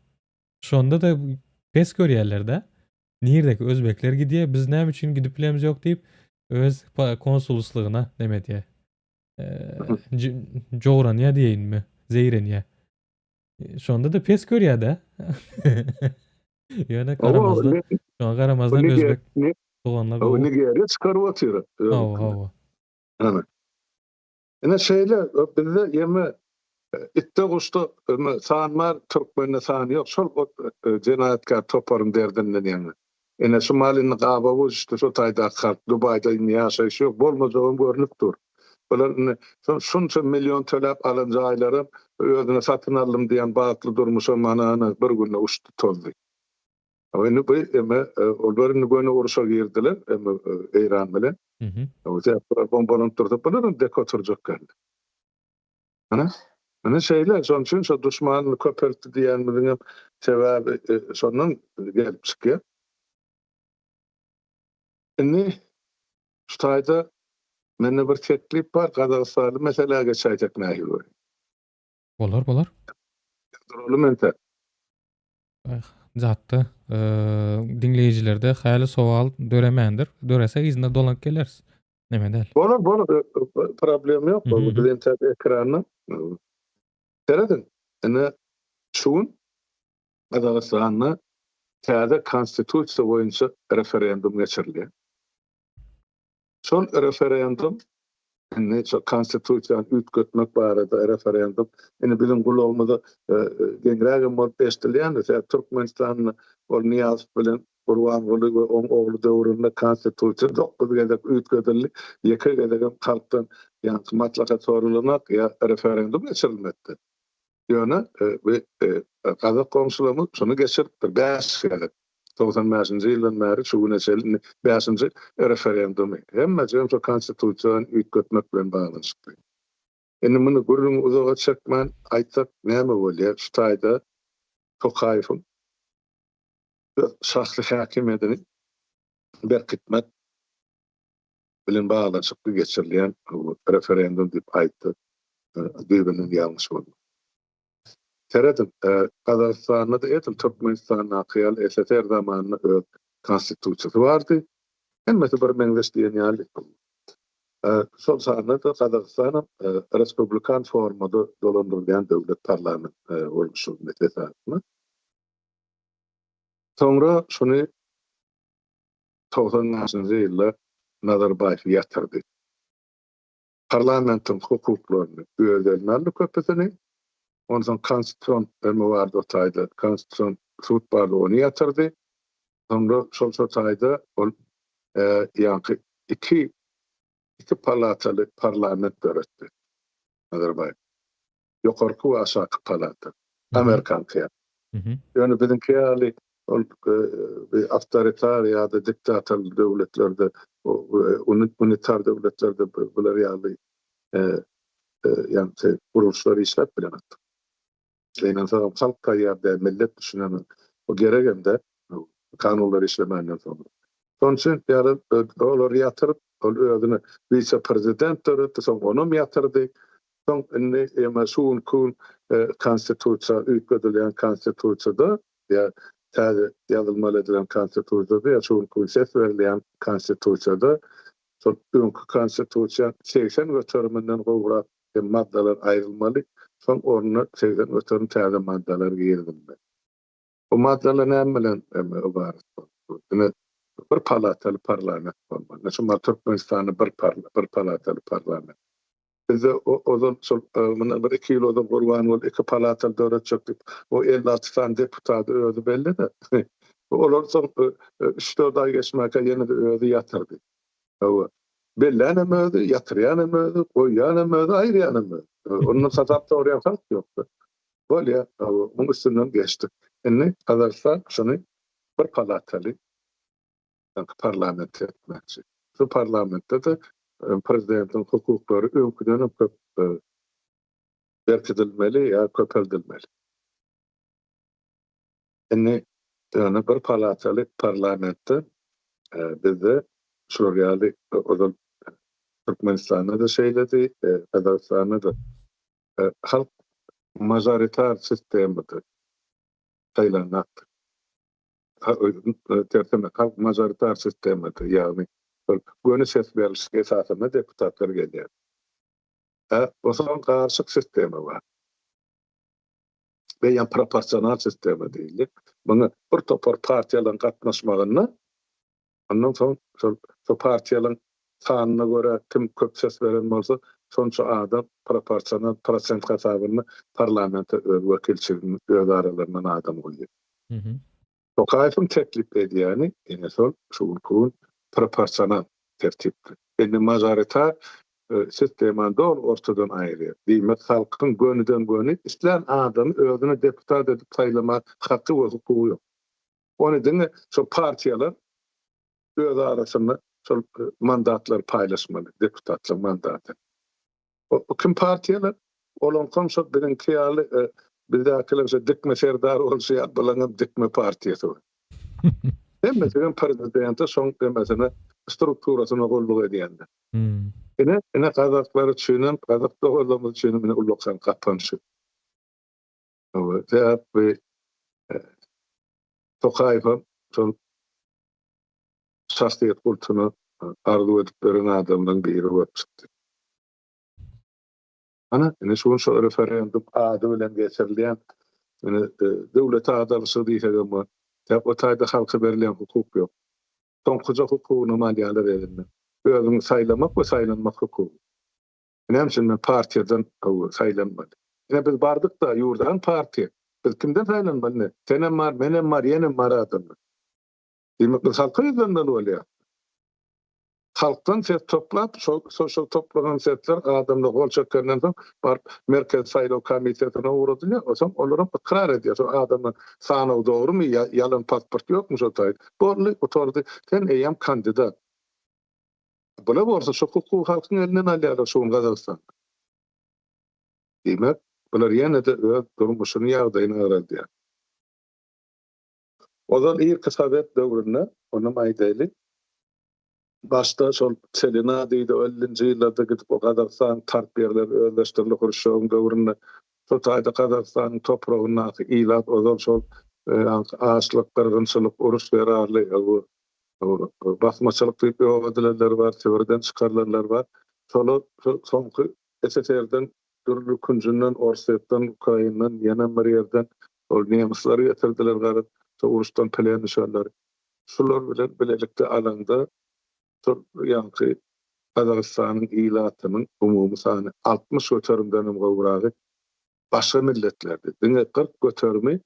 Şonda da pes görýärler-de. Niýerdeki özbekler gidýär, biz näme üçin gidip bilemiz ýok diýip öz konsulslugyna neme diýär. Jowranýa diýinmi? Zeyrenýa. Şonda da pes görýär-de. Ýöne garamazdan. Şoňa garamazdan özbek doganlar o Nigeriya çykaryp atýar. Hawa. Ana. Ene şeýle bizde ýeme itte guşda sanmar Türkmenine san ýok. Şol jenaýatkar toparyň derdinden ýene. Ene şu malyny gaba boluşdy, şu taýda halk Dubaýda ýaşaýşy ýok, bolmajagym görnüp dur. Bular şunça milyon töläp alan jaýlary özüne satyn aldym diýen bagtly durmuşa mana bir günde uçdy tozdy. Awany bu olbaryny göne uruşa girdiler, Eýran bilen. O zäpler bombalanıp durdy, bunlar dek oturjak geldi. Ana şeýle, şoň üçin şu düşmanly köpeltdi diýenmiň sebäbi şondan gelip çykýar. Indi şu taýda mende bir teklip bar, Gazagystany meselege çaýjak nähili. Bolar. Durulmenta. Zatda dinleýijilerde häli sowal döremändir. Dörese izinde dolanyp geleriz. Neme del? Bolar, problem ýok. Bu bilen ekranny. Teredin. Ene şuň Qazaqstanyna täze konstitusiýa boýunça referendum geçirilýär. Şol referendum şu konstitusiýany ütgötmek barada referendum. Bizim gulagymyza geňrägem bolup eşdilýär. Türkmenistanyň ol Niýazow bilen Gurbanguly we oň ogly döwründe konstitusiýa 9 gezek ütgödildi. Ýeke gezek halkdan ýa matlakat sorulanak ýa referendum geçirilmekdi. Ýöne Kazak komşularymyz şunu geçiripdir. 5 gezek. 95-nji ýyldan bäri şu güne çelin 5-nji referendum. Hemme jemşo konstitusiýany ütgötmek bilen baglanşykdy. Indi muny gurrun uzaga çekmän aýtsak näme bolýar? Şu taýda Tokaýewiň şahsy häkimetini berkitmek bilen baglanşykly geçirilýän referendum diýip aýtdy. Düýbünden ýalňyş boldy. Teredim, Kazakstanyna da etim Türkmenistanyna akyal SSR zamanına öz konstitusiýasy bardy. Hemmeti bir meňzeş diýen ýaly. Şol sahada da Kazakstanyň respublikan formada dolandyrylýan döwlet parlament bolmuşyny esasmy. Soňra şunu 90-njy ýylda Nazarbayew ýatyrdy. Parlamentin hukuklaryny öýdelmäli köpesini ondan soň konstitusiýon bardy o taýda. Konstitusiýon sud bardy ony ýatyrdy. Soňra şol taýda ol ýa-ni iki palataly parlament döretdi. Nazarbayew. Ýokarky we aşaky palata. Amerikan kaya. Ýöne bizimki ýaly ol awtoritar ýa-da diktator döwletlerde unitar döwletlerde bular ýaly ýa-ni gurulşlary işläp bilen. Leýnan sağam halk taýýarda millet düşünen o geregende kanunlar işlemenden soňra. Şoň üçin olar ýatyryp ol özüni vice prezident döretdi, soň onum ýatyrdy. Soň indi mesul kun konstitusiýa ütgödülýän konstitusiýada ýa täze ýazylmaly edilen konstitusiýada ýa şol kun ses berilýän konstitusiýada şol öňkü konstitusiýa 80 göteriminden gowrak maddalar aýrylmaly. Soň orna 80 göterim täze maddalar girildi. O maddalar näme bilen ibaret boldy? Bir palataly parlament bolmaly. Näçe Türkmenistanyň bir palataly parlament. Bizde ozon muny bir 2 ýyl ozon Gurbanguly 2 palataly döwlet çökdi. O 56 tane deputaty özü belli de. Olar soň 3-4 aý geçmäke ýene de özü ýatyrdy. Bellänem özü, ýatyrýanam özü, goýýanam özü, aýrýanam özü. Onun satapda oraya fark yoktu. Böyle bunun üstünden geçti. Indi Kazakistan şunu bir palataly parlament etmekçi. Şu parlamentde de prezidentin hukuklary öňküden köp berkidilmeli ýa köpeldilmeli. Indi ýöne bir palataly parlamentde bizde şol ýaly ozon Türkmenistanyna da şeýledi, Kazakistan'a da halk majoritar sistemde taýlanmakdy. Terteme halk majoritar sistemde, ýagny göni ses berilişi esasında deputatlar gelýär. O zaman karşık sistemi var. Ve proporsional sistemi diýildi. Bunu bir topar partiýalaryň gatnaşmagyna ondan soň şu partiýalaryň sanyna göre kim köp ses beren bolsa şonça adam proporsional prosent hesabyny parlamentde öz wekilçiligini öz aralaryndan adam bolýar. Tokaýewiň teklip edýäni ene şu kun proporsional tertipdi. Indi majoritar sisteminde ortadan aýrýar. Diýmek halkyň gönüden göni isleýän adamy özüne deputat edip taýlamak hakkı we hukuky ýok. Ony diňe şu partiýalar öz arasynda şol mandatlar paýlaşmaly, deputatlyk mandaty. O kim partiýalar olan komşat bilen kiýaly bizde akylynça dikme serdar bolsa bilen dikme partiýasy. Mesela prezidente son demesine strukturasına golluk edýändir. Ene Kazaklar üçin, Kazak dowlaty üçin mene uluksan kapanşy. Ve Tokaýew şol şahsiýet kulturyny arzu edip beren adamdan biri bolup çykdy. Ana ene şu referendum ady bilen geçirilýän Yani devlet adalısı diýsegem bar. Täp o taýda halka berilen hukuk ýok. Soňkuja hukugyny malýalar edildi. Özüň saýlamak we saýlanmak hukugy. Näme üçin men partiýadan saýlanmady. Ine biz bardyk da ýurdan partiýa. Biz kimden saýlanmaly? Senem bar, menem bar, ýenem bar adamlar. Demek biz halka ýerden bolýar. Halktan ses toplap, şol toplanan sesler adamlar gol çekenden soň bar merkez saýlaw komitetine uğradylar. Oçam olara ikrar edýär. Şol adamlar sanaw dogrumy, ýalan pasport ýokmy şol taýda. Borly oturdy. Sen eýem kandidat. Bula bolsa şu hukuk halkyň elinden alýar şu Gazakystan. Demek bular ýene de öz durmuşyny ýagdaýyna öğrendiler. Ozal ilk Sovet döwründe onu maýdaýly. Başta şol Selina diýdi 50-nji ýyllarda gidip o Gazakystan tarp berler özleşdirili Hurşowň döwründe. Şol taýda Gazakystanyň topragyna ýylap ozal şol açlyk, gyrgynçylyk, uruş berarly, basmaçylyk diýip ýogadylar bar, sewerden çykarlarlar bar. Şolu soňky SSR'den türlü kunjundan, Orsetdan, Ukrainadan, ýene bir ýerden ol nemisleri getirdiler gary, uruşdan pelenişanlar. Şular bilen bilelikde alanda ýa-ni Gazakystanyň ýylatynyň umumy sany 60 götürümden gowragy başga milletlerdi. Diňe 40 götürmi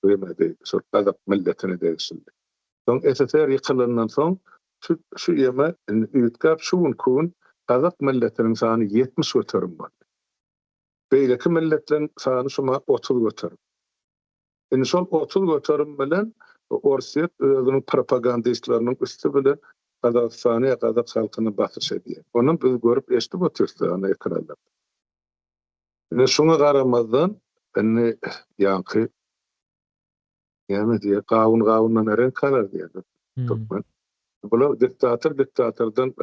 demedi, şol Gazak milletine degişildi. Soň SSR ýykylandan soň şu ýeme üýtgäp şuň kun Gazak milletiniň sany 70 götürüm bar. Beýleki milletleriň sany şuma 30 götürüm. Indi şol 30 götürüm bilen Orset özüniň propagandistlarynyň üstü bilen Gazakstany, Gazak halkyny basyş edýär. Onu biz görüp eşdip otursak ana ekranlarda. Ine şoňa garamazdan indi ýa-ni ýa-ni gawundan eren karar diýer. Türkmen. Bular diktatordan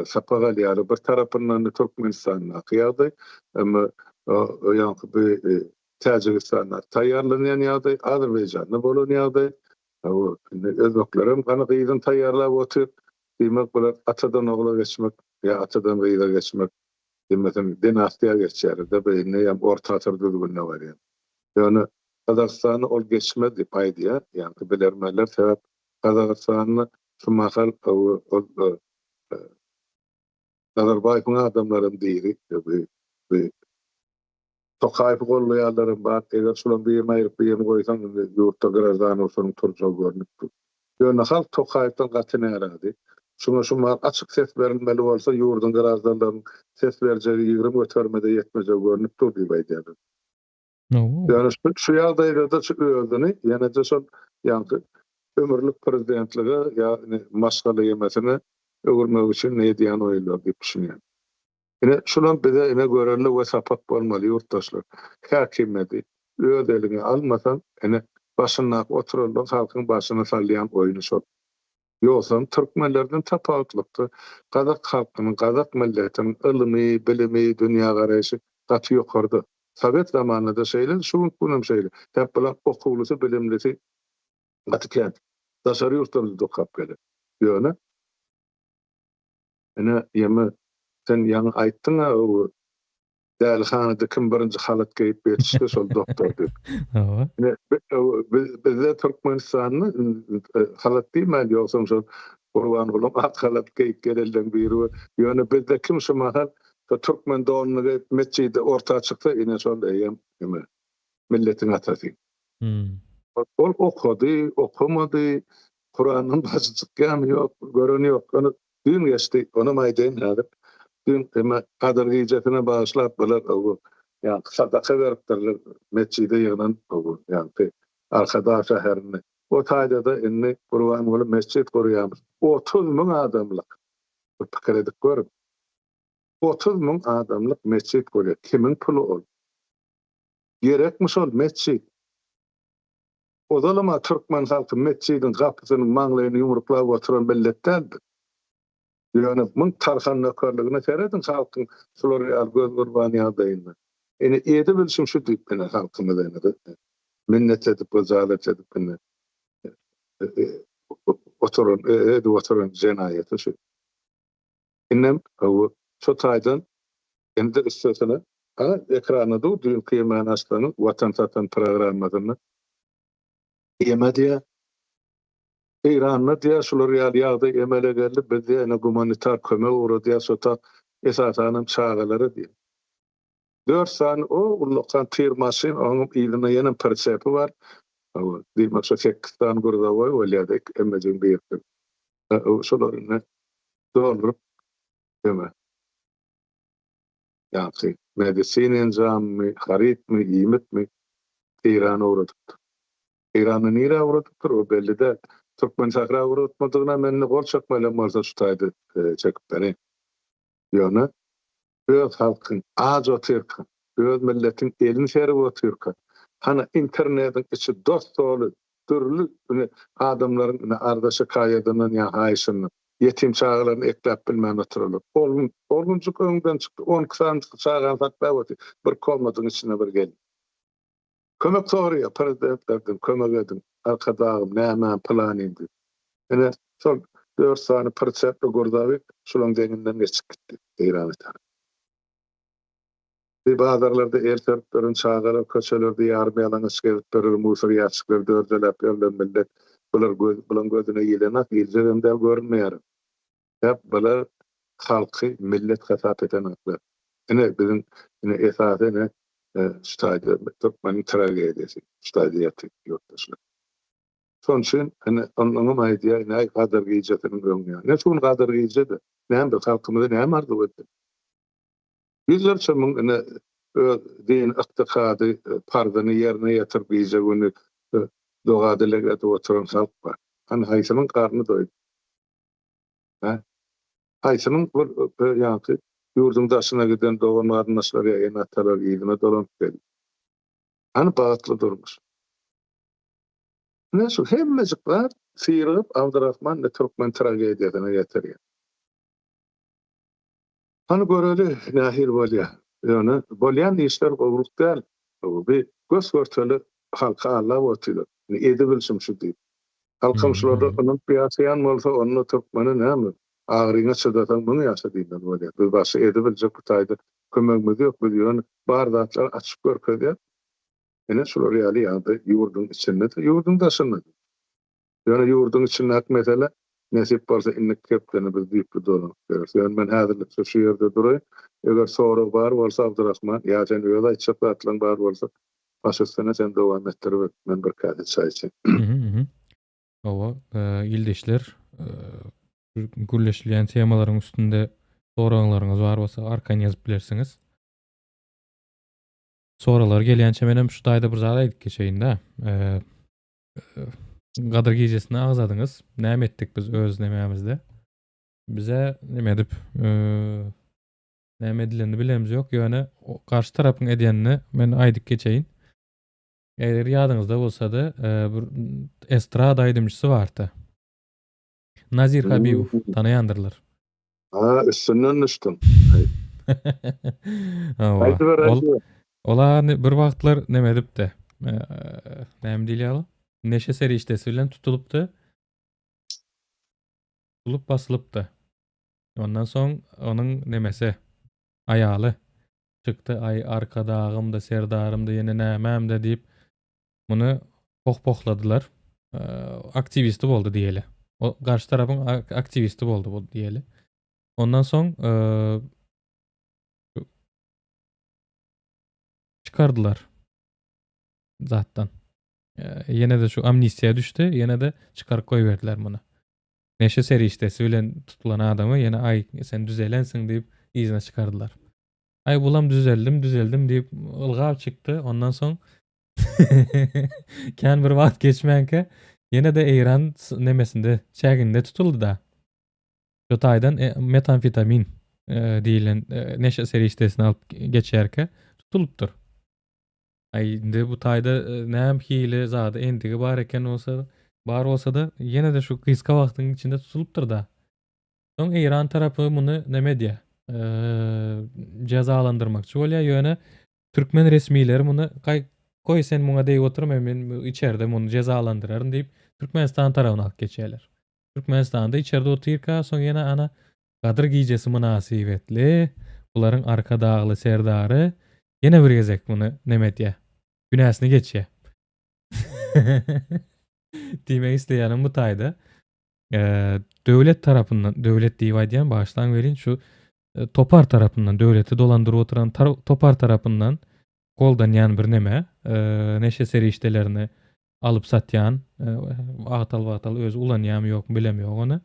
sapaga ýaly bir tarapyndan Türkmenistanyň ýagdaý, emma ýa-ni Tajikistan'a taýýarlanýan ýagdaý, Azerbaýjanda bolan ýagdaý. Özbeklerim gana gyýdan taýýarlap oturup, demek bular atadan ogla geçmek, ýa atadan gyýda geçmek, demesen dinastiýa geçýär de beýne ýa orta asr düzgünne barýar. Ýöne Gazakstany ol geçmedi paýdýar, ýa-ni bilermeler sebäp Gazakstanyň şu mahal Nazarbaýewiň adamlaryň diýri, Tokaýew gollaýarlarym bar, eger şulan bir aýryp bir ýere goýsaň, ýurtda grazdan olsun turjak görnüpdi. Ýöne halk Tokaýewden gatyny arady. Şuna şu açyk ses berilmeli bolsa, ýurdun grazdanlaryň ses berjegi 20 götürmede ýetmejek görnüpdi diýip aýdýar. Ýöne şu ýagdaýda şu özüni, ýene de şol ýa-ni ömürlük prezidentligi ýa-ni maşgala ýemesini öwürmek üçin nädýän oýlar diýip düşünýär. Ine şulan bize ine görerli we sapat bolmaly ýurtdaşlar. Häkimeti öz eline almasan, ine başyna oturuldy halkyň başyna salýan oýuny şol. Ýoksa türkmenlerden tapawutlykdy. Gazak halkynyň, Gazak milletiniň ilmi, bilimi, dünýä garaşy gaty ýokardy. Sovet zamanynda şeýle, şu günüm şeýle. Täp bilen okuglusy, bilimlisi gaty kän. Daşary ýurtlarymyzda okap gelir. Ýöne ine ýeme sen ýa-ni aýtdyň o dälhanada kim birinji halat geýip betişdi şol doktor diýip. Bizde Türkmenistanyň halat diýmeli ýoksa şol Gurban bolan at halat geýip gelenden biri. Ýöne bizde kim şu mahal Türkmen dowluny meçhide orta çyksa ine şol eýem milletiň atasy. Ol okumady, Kur'anyň başy çykýan ýok, göreni ýok. Onu dün geçdi, onu maýdaýyn hadip. Dün Kadir Gecetine bağışlap bular ýa sadaka beripdirler meçhide ýygnan ýa arkada şäherine. O taýda da indi Gurban bolan meçhit gurýarmyş. 30.000 adamlyk. Bu pikir edip görüp 30.000 adamlyk meçhit gurýar. Kimin pulu ol? Gerekmiş ol meçhit. O zalama Türkmen halky meçhidin gapysyny maňlaýyny ýumruklap oturan milletlerdir. Ýöne muň tarhan nökerligine seredin halkyň şolary göz gurban ýagdaýynda. Ene ýerde bilşim şu diýip bene halkymyza minnet edip gozalet edip bene oturan jenaýaty şu. Innem şu taýdan endi üstesine Ana ekrana da dün kıyman aslanın Vatan Satan programmadyny ýeme diýe İranna diýe şular ýaly ýagdaý emele geldi bizde ene gumanitar kömek uğra diýe sota esasanyň çağalary diýe. 4 san o ulluqan firmasy onuň ýylyna ýene persepi bar. Diýmek şu 8 san gurda boy bolýardyk emejin beýikdir. Şolaryny doldurup deme. Ýa-ni medisina enzamy, haritmi, ýymitmi İran uğradypdy. İran'ı nire uğradıptır o belli de Türkmen sakra uğratmadığına menni gol çakmayla varsa tutaydı çekip beni. Yani öz halkın az otyrka, öz milletin elini seri otyrka. Hana internetin içi dost dolu, türlü adamların ardaşı kayyadının ya hayşının, yetim çağlarını eklep bilmem oturulur. Olguncu öňden çıktı, 10 kısan çağıran fatba otu, bir kolmadığın içine bir gelin. Kömek soruyor, prezidentlerden kömek edin, arkadağım, näme plan indi. Ene sol 4 sany persepli gurdawy şulan deňinden geçip gitdi İran tarapy. Bazarlarda el serplerin çağara köçelerde ýarmy ýalanyş gelip berer musur ýaşyklar dördelep ýerler millet bular bulan gözüne ýelenak ýerlerinde görünmeýär. Hep bular halky millet hasap eden aklar. Ene bizim esasy ne ştaýda Türkmeniň tragediýasy, ştaýda ýurtdaşlar. Son için onunla maydiya ne kadar giyeceğinin öngüyor. Ne çoğun kadar giyeceği ne bir halkımızda ne ardı etti. Yüzlerce ne din iktikadı pardını yerine yatırıp giyeceğini doğadıyla oturan halk var. Hani Haysa'nın karnı doydu. Haysa'nın yankı yurdun daşına giden doğan arnaşları yayın atalar giydiğine dolanıp geldi. Hani bağıtlı durmuş. Ne şu hemmecik var, sıyırıp Abdurrahman da Türkmen tragediýasyna getirýär. Hani göreli nähir bolýar. Ýöne bolýan işler gowruk däl. Bu bir göz görteli halka Allah otylar. Edi bilşim şu diýip. Halkam şurada onun piýasayan bolsa onu Türkmeni näme? Agryňa çydatan bunu ýaşa diýler bolýar. Bu başy edi biljek bu taýda kömegimiz ýok bilýän bar zatlar açyp görkezýär. Ene şular ýaly ýagdaý ýurdun içinde de ýurdun daşynda. Yani yurdun için hak mesele nesip varsa inlik kepteni biz diýip dolan. Yani men häzirlik şu ýerde durayım. Eger soru bar bolsa Abdurrahman ýa sen öýde içip atlan bar bolsa başysyna sen dowam etdirip men bir kady çay içen. Owa ildeşler gürleşilýän temalaryň üstünde soraňlaryňyz bar bolsa arkan ýazyp bilersiňiz. Soralar gelýänçe menem şu taýda bir zat aýdyp geçeýin-de. Gadar gecesini ağzadyňyz. Näme etdik biz öz nemämizde? Bize näme edip näme edileni bilemiz ýok. Ýöne karşı tarapyň edýänini men aýdyp geçeýin. Eger ýadyňyzda bolsa-da bir estrada aýdymçysy bardy. Nazir Habibow tanaýandyrlar. Üstünden düşdüm. Ola bir wagtlar näme edipdi? Näme diýýär? Neşe serişdesi bilen tutulupdy. Tutulup basılıpdy. Ondan soň onuň nemesi aýaly çykdy. Ay arkadağımda, serdarımda, ýene nämämde diýip muny pohpohladylar. Aktivisti boldy diýeli. O garşy tarapyň aktivisti boldy bu diýeli. Ondan soň çıkardılar zattan. Yine de şu amnistiýa düştü, yine de çıkarıp koyverdiler bunu. Neşe serişdesi bilen tutulan adamı yine ay sen düzelensin deyip izine çıkardılar. Ay bulam düzeldim deyip ılgap çıktı. Ondan soň kän bir wagt geçmänke yine de İran nemesinde çäginde tutuldu da. Şu taýdan metamfetamin diýilen neşe serişdesini alıp geçerke tutulupdyr. Ay indi bu taýda näme hile zady endigi bar eken bar bolsa da ýene de şu gyska wagtyň içinde tutulupdyr da. Soň İran tarapy muny näme diýär? Jazalandyrmakçy bolýar. Ýöne Türkmen resmiýleri muny koy sen muňa diýip oturma men içeride muny jazalandyraryn diýip Türkmenistan tarabyna alyp geçýärler. Türkmenistanda içeride oturýarka soň ýene ana Gadyr gijesi münasibetli. Bularyň arka dagly serdary Yine bir gezek bunu Nemet'e. Günäsini geçye. Diýmek isleýänim bu taýda. Döwlet tarapyndan, döwlet diýip başdan berin şu topar tarapyndan, döwleti dolandyryp oturan topar tarapyndan goldanýan bir neme, neşe seri işlerini alyp satýan, atal öz ulanýarmy ýokmy bilemýok onu.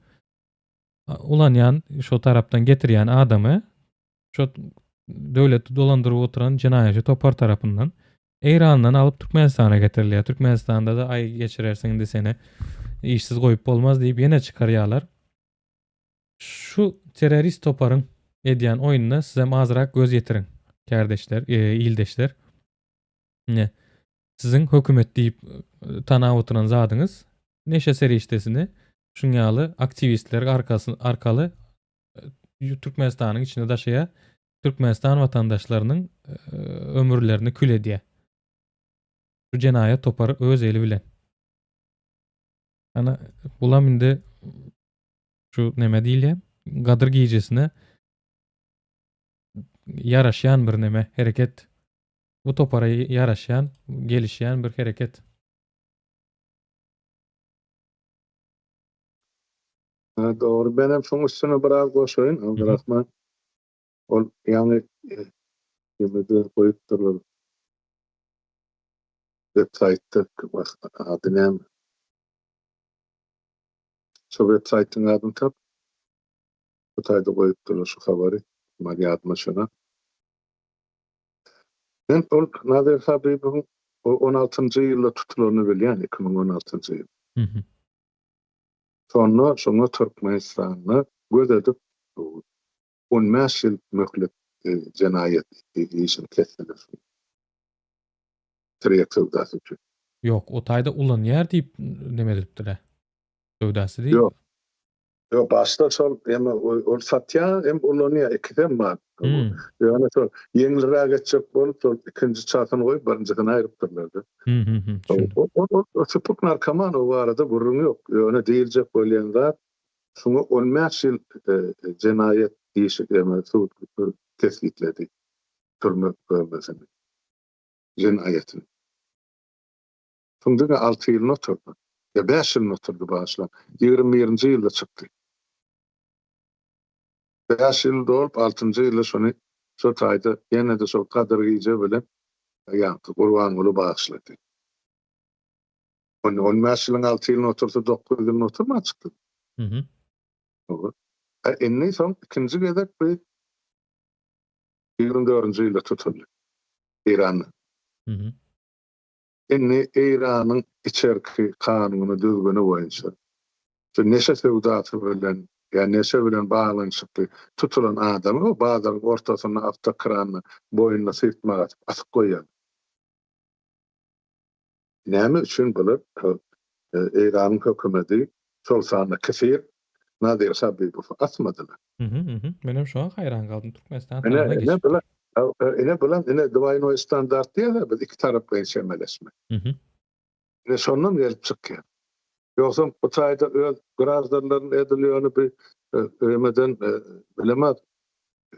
Ulanýan, şo tarapdan getirýän adamy şo döwleti dolandyryp oturan jinaýatçy topar tarapyndan Eýrandan alyp Türkmenistana getirilýär. Türkmenistanda da ay geçirersiň desene işsiz goýup bolmaz diýip ýene çykarýarlar. Şu terörist toparın edýän oýunyna sizem azyrak göz ýetiriň, kärdeşler, ildeşler. Ne? Sizin hökümet diýip tanap oturan zadyňyz neşe seri işdesini şuňaly aktivistler arkaly Türkmenistanyň içinde daşaýa Türkmenistan watandaşlarynyň ömürlerini kül edýär. Şu jenaýat topary öz eli bilen. Ana bulam indi şu neme diýilýär? Gadyr giýjesine yaraşýan bir neme, hereket. Bu topara yaraşýan, gelişýän bir hereket. Doğru. Ben hem şoň üstüne biraz goşaýyn. Abdurrahman ol ýani ýemede goýup durlar. Websaytda adynam. Şu websaytyň adyny tap. Bu taýda goýup durlar şu habary. Mariýatma şuna. Ben ol Nadir Habibowyň 16-njy ýylda tutulanyny bilýän, 2016-njy ýyl. Sonra Türkmenistanyny göz edip 15 ýyl möhlet jenaýat işini kesdiler. Tiryek sowdasy üçin. Yok, o taýda ulanýar diýip neme edipdiler. Sowdasy diýip. Yok. Yo başta sol ol satya hem ulanyar ikiden bar. Yani sol yeňilräk geçip bolup sol ikinji çakyny goýup birinjisini aýrypdyrlar. O çupuk narkoman o arada gurrun yok. Yani diýiljek bolýan zat şunu 15 ýyl jenaýat diýişik ýa-da tespitledi. Türme bölmesini. Jenaýatyny. Şunda 6 ýyl oturdy. Ya 5 ýyl oturdy başlan. 21-nji ýylda çykdy. 5 ýyl dolup 6-njy ýylda şonu şu taýda ýene de şol Kadir Giýje bilen ýa-da Gurban Ulu bagyşlady. 15 ýylyň 6 ýylyny otursa 9 ýylyny oturma çykdy. Enni soň ikinji gezek bir 24-nji ýylda tutuldy. Eýrany. Enni Eýranyň içerki kanuny düzgüni boýunça şu neşe sowdasy bilen ýa neşe bilen baglanyşypdy tutulan adamy o bazar ortasyna awtokrany boýuna syrtmaga atyp goýýar. Näme üçin bular Eýranyň hökümeti şol sanda kesir Nadir Habibow atmadylar. Menem şoňa haýran galdym. Türkmenistan tarapyna geçip. Ene doýany standart diýerler, biz iki tarap bilen şemeleşme. Ne şondan gelip çykýar. Ýoksa bu taýda öz grazdanlaryň edilýäni bir ömeden bilemez.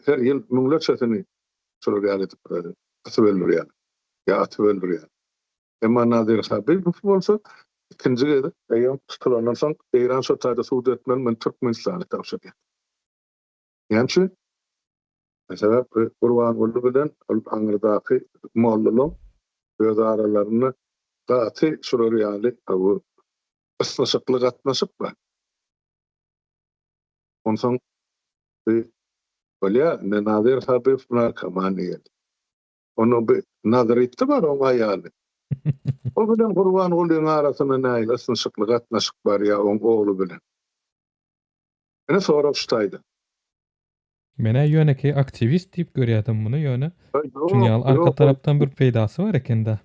Her ýyl müňleçetini şuraya edip atywelýär. Ya atywelýär. Emma Nadir Habibow bolsa ikinji gede ýa tutulandan soň Eýran şu taýda suwd etmeli men Türkmenistana tapşyrýar. Ýani mesela Gurban Ulu bilen Aňyrdaky mollalar öz aralaryny gaty şurary bu ıslaşıklı gatnaşyp bar. Onsoň bolýa Nadir Habibow narkoman ýa-da. Onu bir Naziretde bar o aýaly. O bilen Gurban Uluň arasyna näil ıslaşykly gatnaşyp bar ýa oň ogly bilen. Ene sorap şutaýdy. Mene ýöneki aktivist diýip görýärdim muny ýöne. Çünki arka tarapdan bir peýdasy bar ekende.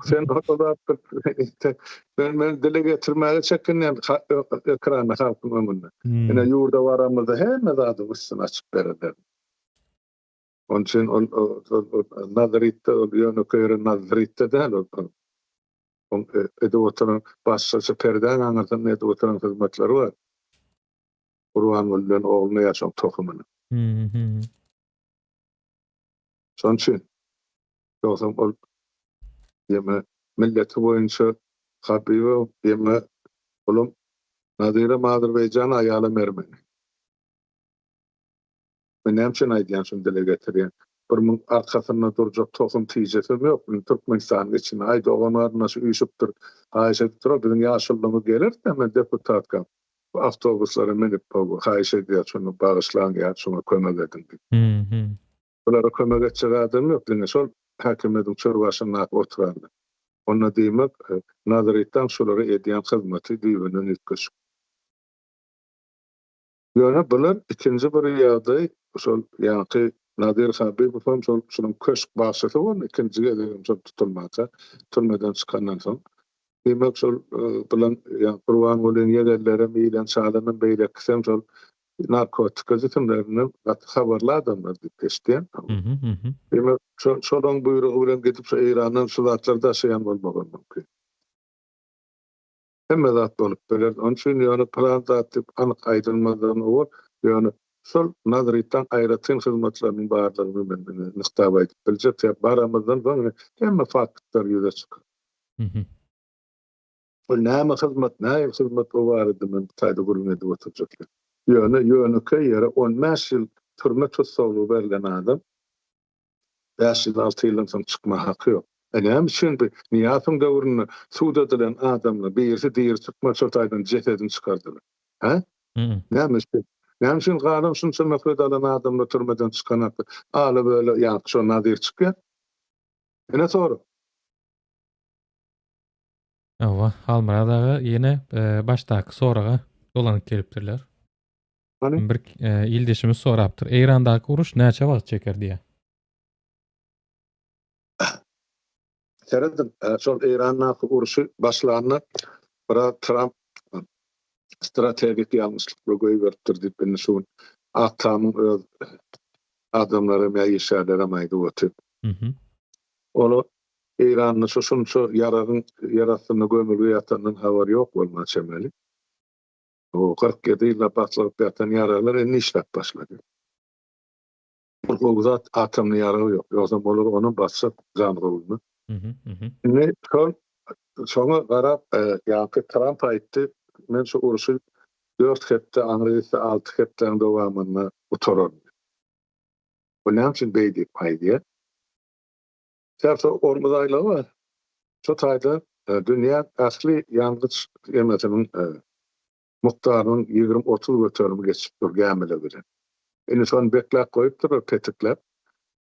Sen ortada ben dile getirmäge çekinýän ekrana halkyň ömründe. Ene ýurda baramyzda hemme zady üstüne açyp berdiler. Onun için Naziretde ýöne köýre Naziretde däl edip oturan başçy perden aňyrdan edip oturan hyzmatçylary bar. Gurban bilen ogluny ýaşaň tokumuny. Şoň üçin Ýogsa ol ýeme milleti boýunça Habibe ýeme ulum Nadire Azerbaýjan aýaly mermeni. Men näçe aýdýan şunu dile getirýän. Bir müň arkasyna durjak tohum tijesim ýok. Men Türkmenistan için aýda oňarna şu üýşüpdir. Haýşe turar biziň ýaşylygymy gelir men deputatka. Bu awtobuslara minip bu haýşe diýär şunu bagyşlaň ýa şuna kömek edin. Bulara kömek etjek adam ýok. Diňe şol häkimetiň çörbaşyna oturanlar. Onda diýmek nazarytdan şolara edýän hyzmaty diýbenden ütküş. Ýöne bular ikinji bir ýagdaý şol ýa-ni Nadir Habibow şol şunun köşk başçysy bolan ikinji gelýän şol tutulmaca türmeden çykandan soň demek şol bilen ýa Qurban bolan ýerlere meýlen çalanyň beýle kysam şol narkotik gazetemlerinden habarlar adamlar diýip geçdiň. Demek şolaň buýrugy bilen gidip şu Iranyň sulatlarda şeýan bolmagan mümkin. Hemme zat bolup biler. Onun üçin ýöne plan zatyp anyk aýdylmadan ol, ýöne şol nazarytdan aýratyn hyzmatlarynyň barlygyny men nyktab aýdyp biljek ýa baramyzdan soň hemme faktlar ýüze çykyr. Bu näme hyzmat o barady men taýda gurulmady oturjak. Ýöne köýere 15 ýyl türme tutsaglygy berlen adam 5 ýyl 6 ýyldan soň çykma haky ýok. Hem için bir niyatın döwründe suda edilen adamla birisi diýer çykma çortaýdan jesedini çykardylar. Ha? Näme için galan şunça möhlet alan adamla türmeden çykan aly böyle ýa şo nadir çykýar. Ene soru. Awa, Almaradagy ýene başdaky soraga dolanyp gelipdirler. Hani? Bir ýyldyşymy sorapdyr. Eýrandaky uruş näçe wagt çeker diýe. Seredim, şol Iranyň uruşy başlanyny bir Trump strategik ýalňyşlyk goýberipdir diýip ben şol atamyň öz adamlary me ýeşärlere maýdy otup. Olu Iranyň şuşunça yaratyny gömülge ýatanyň habary ýok bolma çemeli. O 47 ýyla başlaryp ýatan yaralar indi işläp başlady. Bu zat atamny yarary ýok. Ýogsa bolar onuň başyp janrylmy. Ne şoňa garap ýa-ni Trump aýtdy, men şu uruşy 4 hepde Anglysy 6 hepden dowamyny utararym. Bu näme üçin beýdi aýdy? Täze ormaz aýlagy bar. Şu taýda dünýä äsli ýalňyç emesiniň muhtarynyň 20-30 götürümi geçip durýan bilen. Eni son beklep goýupdyr petikler.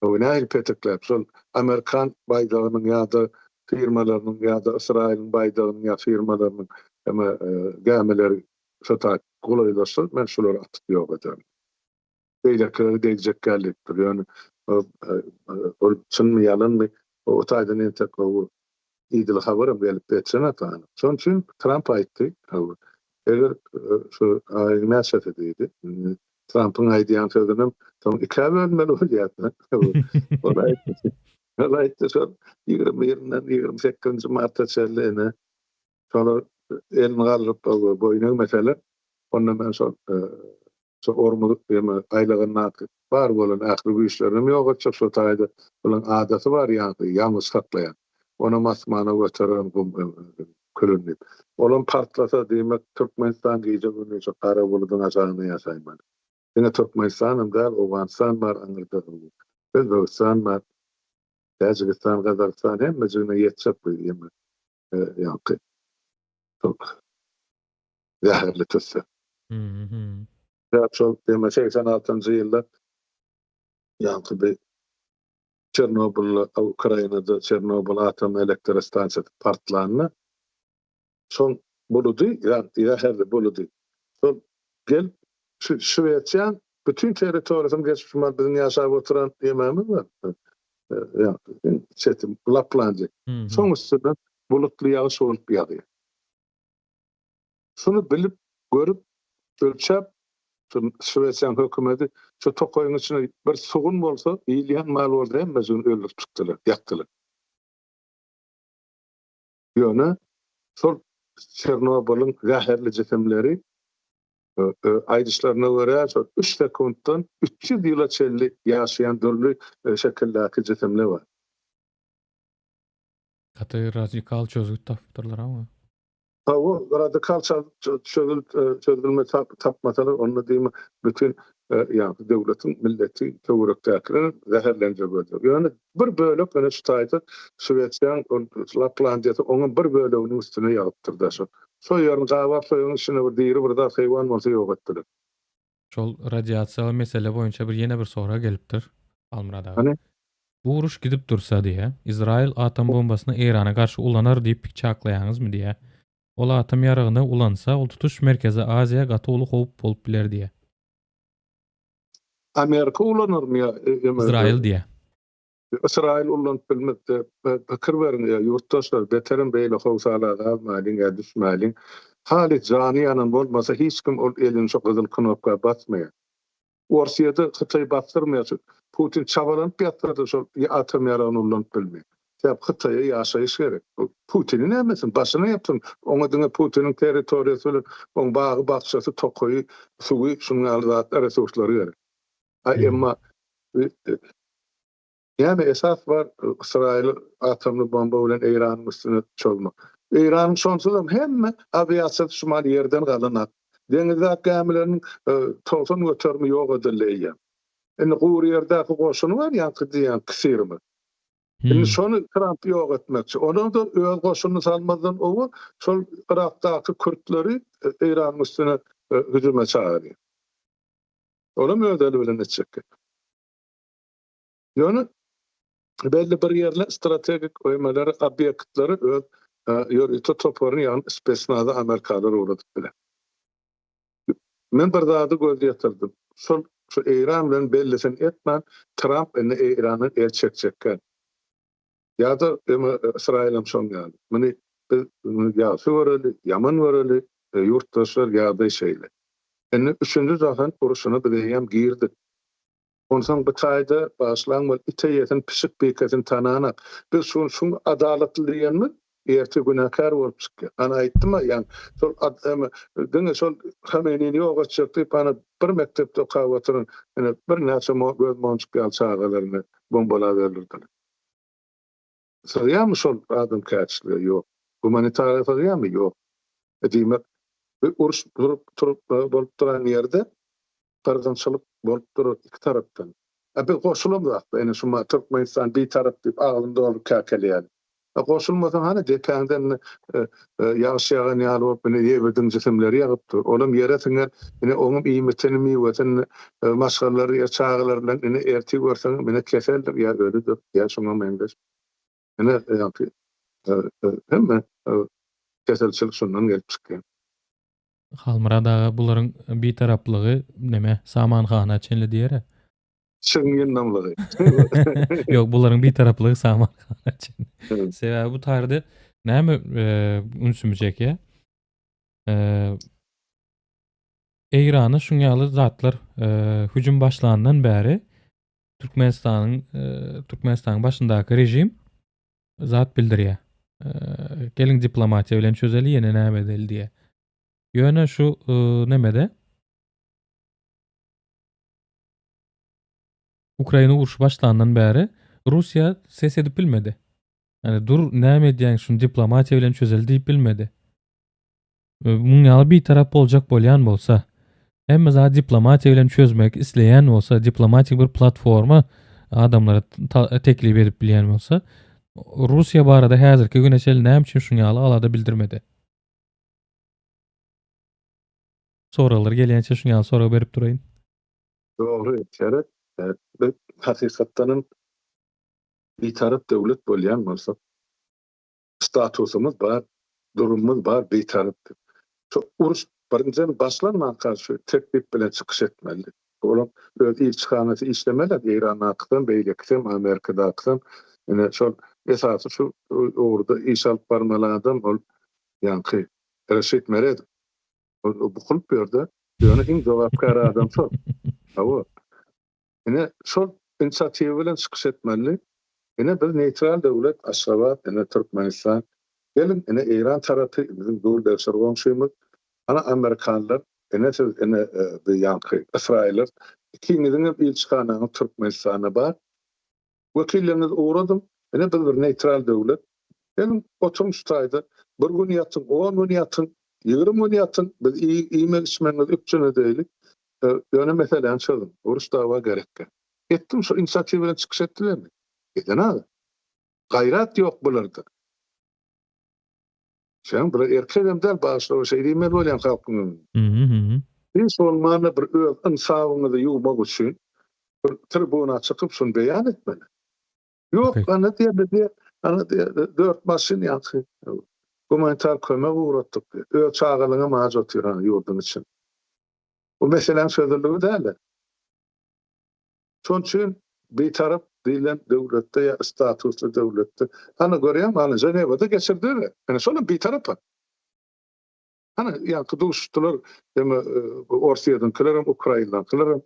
O näil petikler şol Amerikan baýdagynyň ýa-da firmalarynyň ýa-da Israýlyň baýdagynyň ýa firmalarynyň gämeleri şota golaýlaşyp men şolary atyp ýok edem. Beýlekleri degijek gelip ýöne ol çynmy ýalynmy o taýdan entek o ýygyl habarym gelip geçen atan. Şoň üçin Trump aýtdy, eger şu aýnaşat edýdi. Trump'ın aýdýan sözünem soň iki bölmeli bolýar. Olaytdy şol 21-den 28-nji marta çelleğine şolar elini galyp boýuna mesele onda men şol ormuluk ýa-ni aýlagyny bar bolan ähli güýçlerim ýok etjek şo taýda bolan adaty bar ýa-ni ýalňyz saklaýan. Ona masmana götüren külünip. Olan partlasa diýmek Türkmenistan giýje günüçe qara buludyň aşagyny ýaşaýman. Ene Türkmenistan'ım da Owganistan var, Özbekistan var, Tacikistan, Kazakistan hemme jüne ýetjek ýa-ni ýa-ni çok zäherli tutsa. Ya çok deme 86-njy ýylda ýa-ni bir Çernobil, Ukrainada Çernobil atom elektr stansiýasy partlanyny şoň buludy, ýa-ni buludy. Şol gel Şweýçiýan bütün territoriýasyny geçip bizden ýaşap oturan ýememiz bar. Ýa, çetim Laplandiýa. Soň üstünden bulutly ýagyş bolup ýagýar. Şunu bilip, görüp, ölçäp, Şweýçiýan hökümeti şu tokoýuň içine bir sugun bolsa, ýylýan mal bolsa hemme jüni öldürip çykdylar, ýakdylar. Ýöne şol Çernobil'in zäherli jetemleri aýdyşlaryna görä 3 sekunddan 300 ýyla çelli ýaşaýan dörli şekilläki jetemler bar. Gaty radikal çözgüt tapdylar ama. O radikal çözülme tapmasalar onu diýme bütün ýa-ni döwletiň milleti töwerekdäkiler zäherlenjek bolýar. Ýöne bir bölek ene şu taýda Swediýan Laplandiýa onuň bir böleginiň üstüne ýagypdyrdy şo. Şo ýerni gabap soýuň içine bir diýri bir da heýwan bolsa ýok etdiler. Şol radiasiýa mesele boýunça bir ýene bir sora gelipdir Almyradaga. Hani Bu uruş gidip dursa diye, İsrail atom bombasyny Irana garşy ulanar diýip çaklaýaňyzmy diye. Ol atom ýaragyna ulansa, ol tutuş merkezi Aziýa gaty uly howp bolup biler diye. Amerika ulanyrmy ýa? İsrail diye. İsrail ulanyp bilmekde pikir berin ýa ýurtdaşlar beterim beýle howsalaga almalyň ýa düşmäliň. Haly jany ýanan bolmasa hiç kim ol elini şo gyzyl knopka basmaýar. Orsiýada Hytaý bastyrmaýar. Putin çabalanyp ýatyrdy şol atom ýaragyny ulanyp bilmeýär. Täp Hytaýa ýaşaýyş gerek. Putinin nämesin başyna ýapdym. Oňa diňe Putinin territoriýasy bilen oň bagy bakşasy tokoy, suwy şunuň aldatlar resurslary gerek. Emma yani esas var İsrail atomlu bomba bilen Iranyň üstüne çolmak. Iranyň şonsuzam hemme aviasiýa şumal ýerden galanat. Deňizde gemileriniň tosun götürmi ýok edilýär. Indi guur ýerdäki goşuny var ýa-ni diýen kisirmi. Indi şonu Trump ýok etmekçi. Onu da öz goşuny salmadan owa şol Irakdaky Kürtleri Iranyň üstüne hüjuma çagyrýar. Onu mödeli bilen etjek. Ýöne belli bir ýerler strategik öýmeleri, obýektlary öz ýörüte toparyny ýa-ni spesnada Amerikalılar uradyp biler. Men bir zady göz ýatyrdym. Şu Iran bilen bellisini etmän Trump ene Iranyň el çekçekkä. Ýa-da İsrailem şoň ýaly. Meni ýa-sy bereli, ýaman bereli ýurtdaşlar ýa-da şeýle. Ene 3-nji jahan uruşyna bileýän girdi. Ondan bir taýda başlan bol iteýetin pişik beketin tananak. Biz şunu adaletliýänmi? Erti günäkär bolup çykýar. Ana aýtdyma, ýani şol diňe şol Hameneýni ýok etjekdi, bana bir mektepde okap oturan, ene bir näçe göz monçuk ýal çağalaryny bombalap berdirdiler. Sorýarmy şol adam käçligi ýok. Humanitariýa sorýarmy ýok. Diýmek, uruş turup bolup duran ýerde gargynçylyk bolup durur iki tarapdan. Biz goşulamdak, ene şuma Türkmenistan bir tarap diýip agynda bolup käkelýär. Goşulmasan hani dependen ýaş ýagan ýaly bolup meni ýebedin jisimleri ýagypdy. Olam ýere siňer, meni oňum iýmitini miweten maşgalary ýa çağlar bilen meni erti görseň meni keseldir ýa öldür ýa şoňa mendes. Meni ýa-ni hemme keselçilik şondan gelip çykýar. Halmyradaga bularyň bir taraplygy neme Samanhana çenli diýer. Şeňgen namlygy. Ýok, bularyň bir taraplygy Samanhana çenli. Evet. Sebäbi bu taýda näme ünsümjek ýa? Eýrany şuňaly zatlar hüjüm başlanandan bäri Türkmenistanyň başyndaky rejim zat bildirýär. Gelin diplomatiýa bilen çözeli ýene näme edeli diýe. Ýöne şu nemede Ukraina uruşy başlanandan bäri Russiýa ses edip bilmedi. Yani dur näme edýän şunu diplomatiýa bilen çözeli diýip bilmedi. Muňaly bir tarap boljak bolýan bolsa, hemme zat diplomatiýa bilen çözmek isleýän bolsa, diplomatik bir platforma adamlara teklip edip bilýän bolsa, Russiýa barada häzirki güneçel näme üçin şuňaly alada bildirmedi. Soralar gelýänçe şuňaly sorak berip duraýyn. Doğru, şeref. Hakikatdanın bir taraf devlet bolýan bolsa, statusumuz bar, durumumuz bar, bir tarafdyr. Şu uruş birinjiden başlanmadan karşı teklip bilen çykyş etmeli. Olam öz ilçihanasy işlemeli, Iranyň akdan, beýlekden, Amerikada akdan. Ene şol esasy şu orada iş alyp barmalardan ol ýa-ni Reşit Mered. Bu kulup berdi. Ýöne iň jogapkar adam şol. Hawa. Ene şol inisiatiw bilen çykyş etmeli. Ene bir neutral döwlet Aşgabat, ene Türkmenistan. Gelin ene Iran tarapy bizim dowlat döwletçilerimiz, ana Amerikanlar, ene ýa-ni İsrailler, ikiniň ilçihananyň Türkmenistana bar. Wekilleriniz uğradım. Ene bir neutral döwlet. Benim oturmuştaydı. Bir gün yatın, 10 gün yatın, 20 gün yatın. Biz iyi içmenler üçüne değilik. Öne meselen çalın. Oruç dava gerekke. Ettim şu inisiyatifine çıkış ettiler mi? Eden abi. Gayrat yok bularda. Sen bir erkeğim der başta o şey demel bolan halkın. Hı hı. Biz olmana bir öz insafını da yumak için bir tribuna çıkıp şunu beyan etmeli. Yok Okay. ana diye 4 maşin yankı. Humanitar kömek uğrattık. Öz çağalığına maaş oturan yurdun için. Bu meselen sözlülüğü değil. Şoň üçin bir taraf diýilen döwletde ya statusly döwletde ana görýän ana Jenewada geçirdiler. Ana şonuň bir tarapy. Ana ýa-ki duşdular deme Orsiýadan kilerim, Ukrainadan kilerim.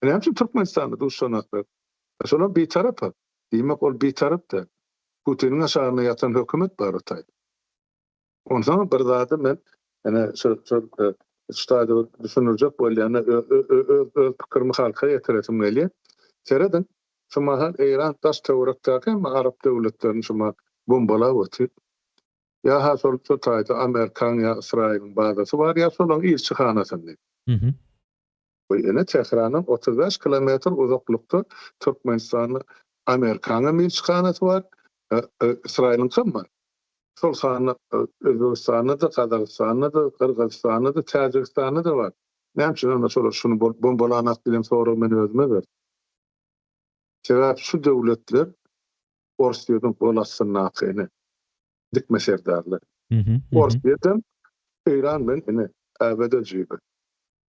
Ana hemşe Türkmenistanda duşsanatlar. Şonuň bir tarapy. Diýmek ol bir tarapda. Putiniň aşagyna ýatan hökümet bar otay. Ondan bir zady men ana şu ştaýda düşünürjek bolýan öz pikirimi halka ýetiresim gelýär. Seredin, şumahan Eýran daş töwerekdäki Arap döwletlerini şuma bombalap otyr. Ya ha sol taýda Amerikan ya Israýlyň bazasy bar ya şolaň ilçihanasyndy. Hı hı. Bu ene Tehranyň 35 kilometr uzaklykda Türkmenistanyň Amerikanyň ilçihanasy bar, Israýlyň hem bar. Şol hany Özbegistanyň da, Kazakstanyň da, Kyrgyzstanyň da, Täjikistanyň da bar. Näme onda şunu bombalanak bilen sonra men özüme ber. Sebäp şu döwletler Orsiýadan bolasyny akyny dikmeserdarlar. Hı hı. Orsiýadan Eýran bilen ene äbede jiýdi.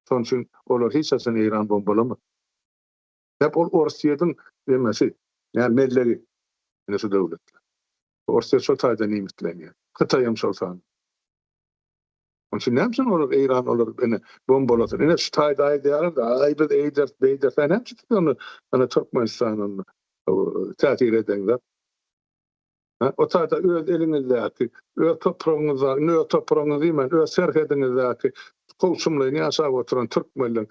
Şoň üçin olar hiç açan Eýran bombalama. Hep ol Orsiýadan demesi, ýa melleri ene şu döwletler. Orsiýa şu taýda nimetlenýär. Hytaýym şol san. Şoň üçin näme olar Eýran olar ene bombalasyn. Ene şu taýda aýdýar da aýbyl eýder näme onu ana Türkmenistanyň täsir edenler. O taýda öz eliňizdäki, öz topragyňyza, nöw topragyňyzy diýmän, öz serhedinizdäki gowşumlaryny ýaşap oturan türkmenler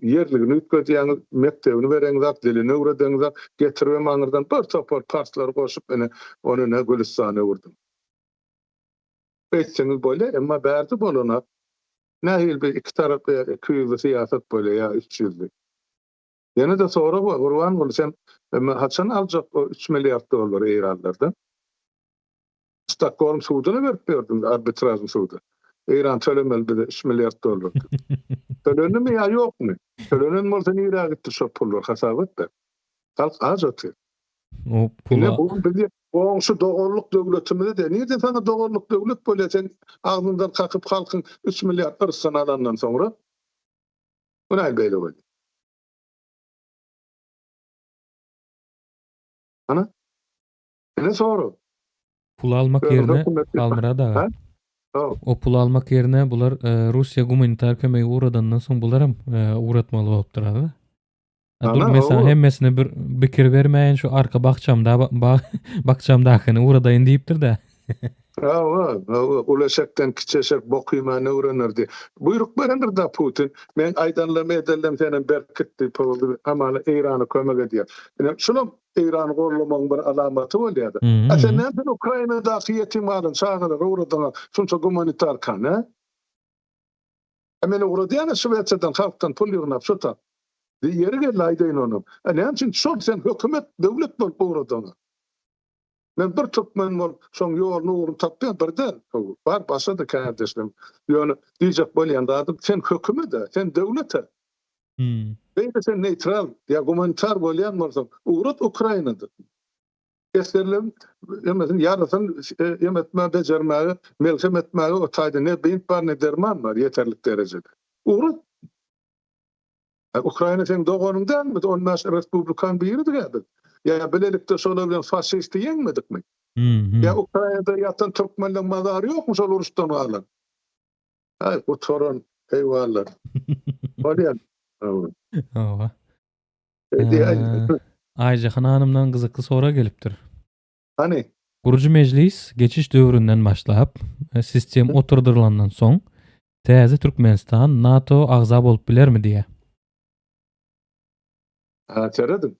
yerligini ütgedýän mektebini bereňiz, dilini öwredeňiz, getirip maňyrdan bir topar parslar goşup ene onu ne Gülistana wurdum. Etseňiz bolýar, emma bärdi bolana nähil bir iki tarap küýüzli siýasat bolýar ýa 300'lik. Ýene de sonra Gurban bol sen haçan aljak o 3 milliard dollar Eýranlardan. Stockholm suwdyna berip berdim arbitražy suwdy. Eýran tölemel bir 3 milliard dollar. Tölenimi ýa ýokmy? Tölenen bolsa niýe gitdi şo pullar hasabatda. Halk az ötür. O Ine pula bu bilýär, goňşy dogorluk döwletimizde de niýe sana dogorluk döwlet bolýar sen agzyndan kakyp halkyň 3 milliard yrsan alandan soňra? Bu näme beýle bolýar? Ana? Ine soru. pul almak yerine almıra da. Ha? Oh. O pul almak yerine bular Rusya humanitar kömegi uğradandan soň bularam uğratmaly bolup durady. Dur mesela hemmesine bir bikir vermeýän şu arka bakçamdakyny uğradaýyn diýipdir da. Ulaşaktan kiçeşek bokuyma ne öğrenirdi. Buyruk berendir da Putin. Men aydanlama edellem senin berkitdi. Amala Eýrany kömek edýär. Şunun Eýrany gorlamagyň bir alamaty bolýar. Sen näme Ukrainadaky ýetimlaryň çağıra uğradyňa şunça humanitar kan, he? Hemen uğradýan Şweýçardan halkdan pul ýygnap şota. Ýeri geldi aýdaýyn onu. Näme üçin şol sen hökümet döwlet bolup uğradyňa? Men bir Türkmen bol, şoň ýolunu urup tapýan birden. Bar başa da kardeşim. Ýöne diýjek bolýan da sen hökümet de, sen döwlet. Beýle sen neutral, ýa humanitar bolýan bolsaň, uğrat Ukrainada. Eskerlem, ýa-da ýarasyn ýemetme bejermäge, melhem etmäge o taýda ne beýin bar ne derman bar ýeterlik derejede. Uğrat. Ukraina sen dogonundan mı? Onnaş Respublikan biri de ya bilelikde şolar bilen faşisti ýeňmedik mi? Ya Ukrainada ýatan türkmenler mazary ýokmy şol uruşdan galan? Ay bu toran heýwallar. Bolýan. Owa. Aýjahan hanymdan gyzykly sora gelipdir. Hani? Gurucu meclis geçiş döwründen başlap sistem oturdurlandan soň täze Türkmenistan NATO agza bolup bilermi diýe. Teredim.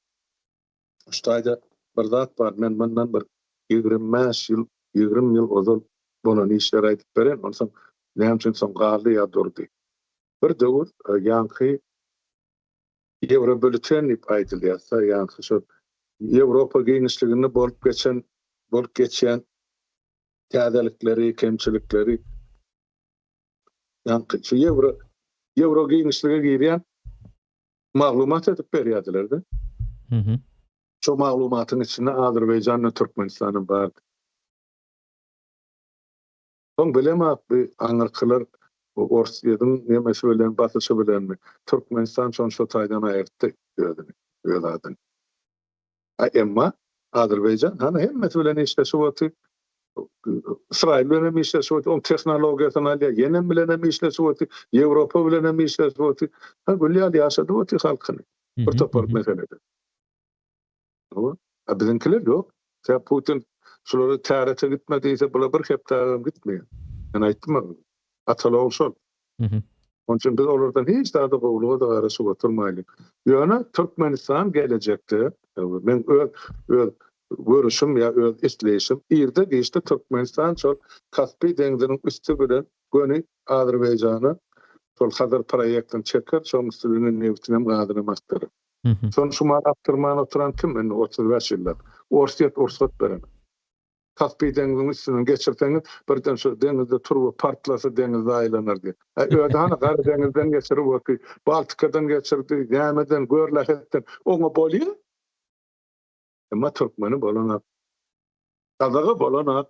Ştaýda bir zat bar. Men bundan bir 25 ýyl, 20 ýyl ozal bolan işler aýdyp beren. Onsoň näme üçin soň galdy ýa durdy. Bir döwür ýanky Ýewro bölüten diýip aýdylýarsa, ýanky şu Ýewropa giňişligini bolup geçen täzelikleri, kemçilikleri ýanky şu Ýewro giňişlige girýän maglumat edip berýärdiler-de. Mhm. Şu maglumatyň içinde Azerbaýjan we Türkmenistanyň bar. Soň bilema aňyrkylar Orsiýadyň näme söýlen basyşy bilenmi? Türkmenistan şon şu taýdan aýyrtdy diýerler. Emma Azerbaýjan hana hemmeti bilen işleşip oty. İsrail bilen işleşip oty. O tehnologiýasyny alýar. Ýene bilen hem işleşip oty. Ýewropa bilen hem işleşip oty. Ha gülýär ýaşady oty halkyny. Bir topar meselede. O bizimkiler yok. Sen Putin şolary tärete gitmediyse bula bir hepdagam gitmeýär. Men aýtdym. Atalar şol. Mhm. Onun için biz olardan hiç daha da gowluga da garaşyp oturmaýlyk. Ýöne Türkmenistan gelecekde men öz görüşüm ya öz isleýişim ýerde geçdi Türkmenistan şol Kaspy deňziniň üstü bilen göni Azerbaýjana şol hazır proýektiň çeker şol üstüne newtinem gadyramakdyr. Mhm. Son şu maraptyrman oturan kim? Men 35 ýyllar. Orsat beren. Kaspy deňziň üstünden geçirseňiz birden şu deňizde turup partlasa deňizde aýlanar diýip. Öýde hana Gara deňizden geçirip oky, Baltikadan geçirdi, Ýämeden, Görlähetden oňa bolýar. Emma Türkmeni bolanak. Gazaga bolanak.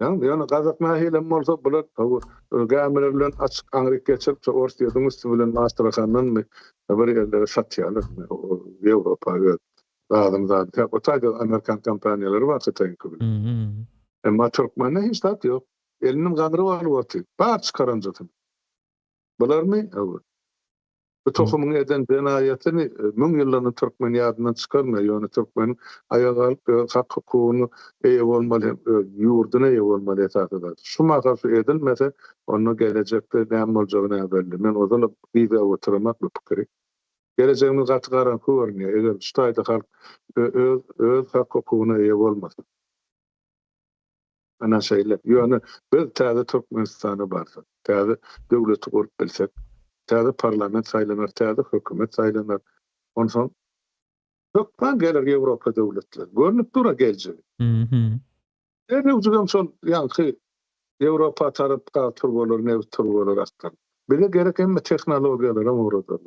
Ýani gazak nähilem bolsa bular gameler bilen açyk aňryk geçirip şu Orsiýadyň üstü bilen Astrahandan bir ýerlere satýarlar. Ýewropa Adamlar, o taýda Amerikan kompaniýalary bar taýynkı bilen. Mhm. Emma Türkmende hiç tat ýok. Eliniň gandry balyp otyr. Bar çykaranjatyn. Bularmy? Bu tohumyň eden benaýatyny 1000 ýyllanyň Türkmen ýadyndan çykarmaýar. Ýöne Türkmen aýaga alyp hak hukugyny eýe bolmaly, ýurduna eýe bolmaly etatyda. Şu maksat edilmese, onu gelecekde näme boljagyny belli. Men ozal bir oturmak bu pikiri. Geleceğimiz gaty garanky görünýär. Eger şu taýda halk öz hak hukugyna eýe bolmasa. Ana şeýle. Ýöne biz täze Türkmenistana barsak, täze döwleti gurup bilsek, täze parlament saýlanar, täze hökümet saýlanar. Onsoň çoktan gelir Ýewropa döwletleri. Görnüp dura geljek. Mhm. Ene uzugam şol ýanky Ýewropa tarapda turbolar, neutral bolar astar. Bize gerek hem tehnologiýalara mowrudlar.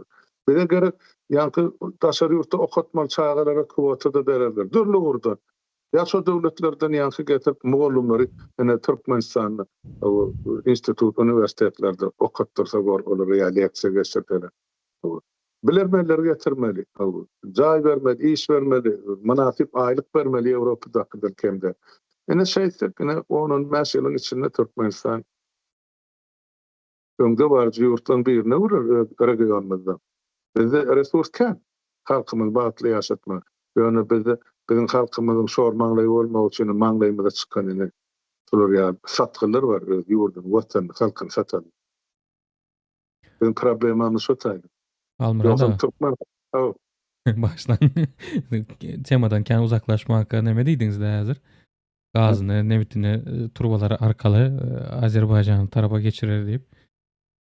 Bize gerek ýanky daşary ýurtda okatmaly çağalara kwota da bererler. Dürli urda. Ýa-şo döwletlerden ýanky getirip mugallimleri ene Türkmenistanyň institut, universitetlerde okatdyrsa olar ýa leksiýa geçirdiler. Bilermeler getirmeli. Jaý bermeli, iş bermeli, manasyp aýlyk bermeli Ýewropada kemde. Ene şeýsek, onun meseleniň içinde Türkmenistan öňde barjy ýurtdan birine urar regionymyzda. Bizde resurs kän. Halkymyz batly ýaşatma. Ýöne bizim halkymyzyň şormanly bolmagy üçin maňlaýymyza çykan ene şolar ýa satgylar bar ýurdun, watan halkyny satan. Bizim problemimiz şu taýda. Almurada Türkmen baştan temadan kän uzaklaşmakka neme diýdiňiz häzir? Gazyny, newtini turbalary arkaly Azerbaýjan tarafa geçirer diýip.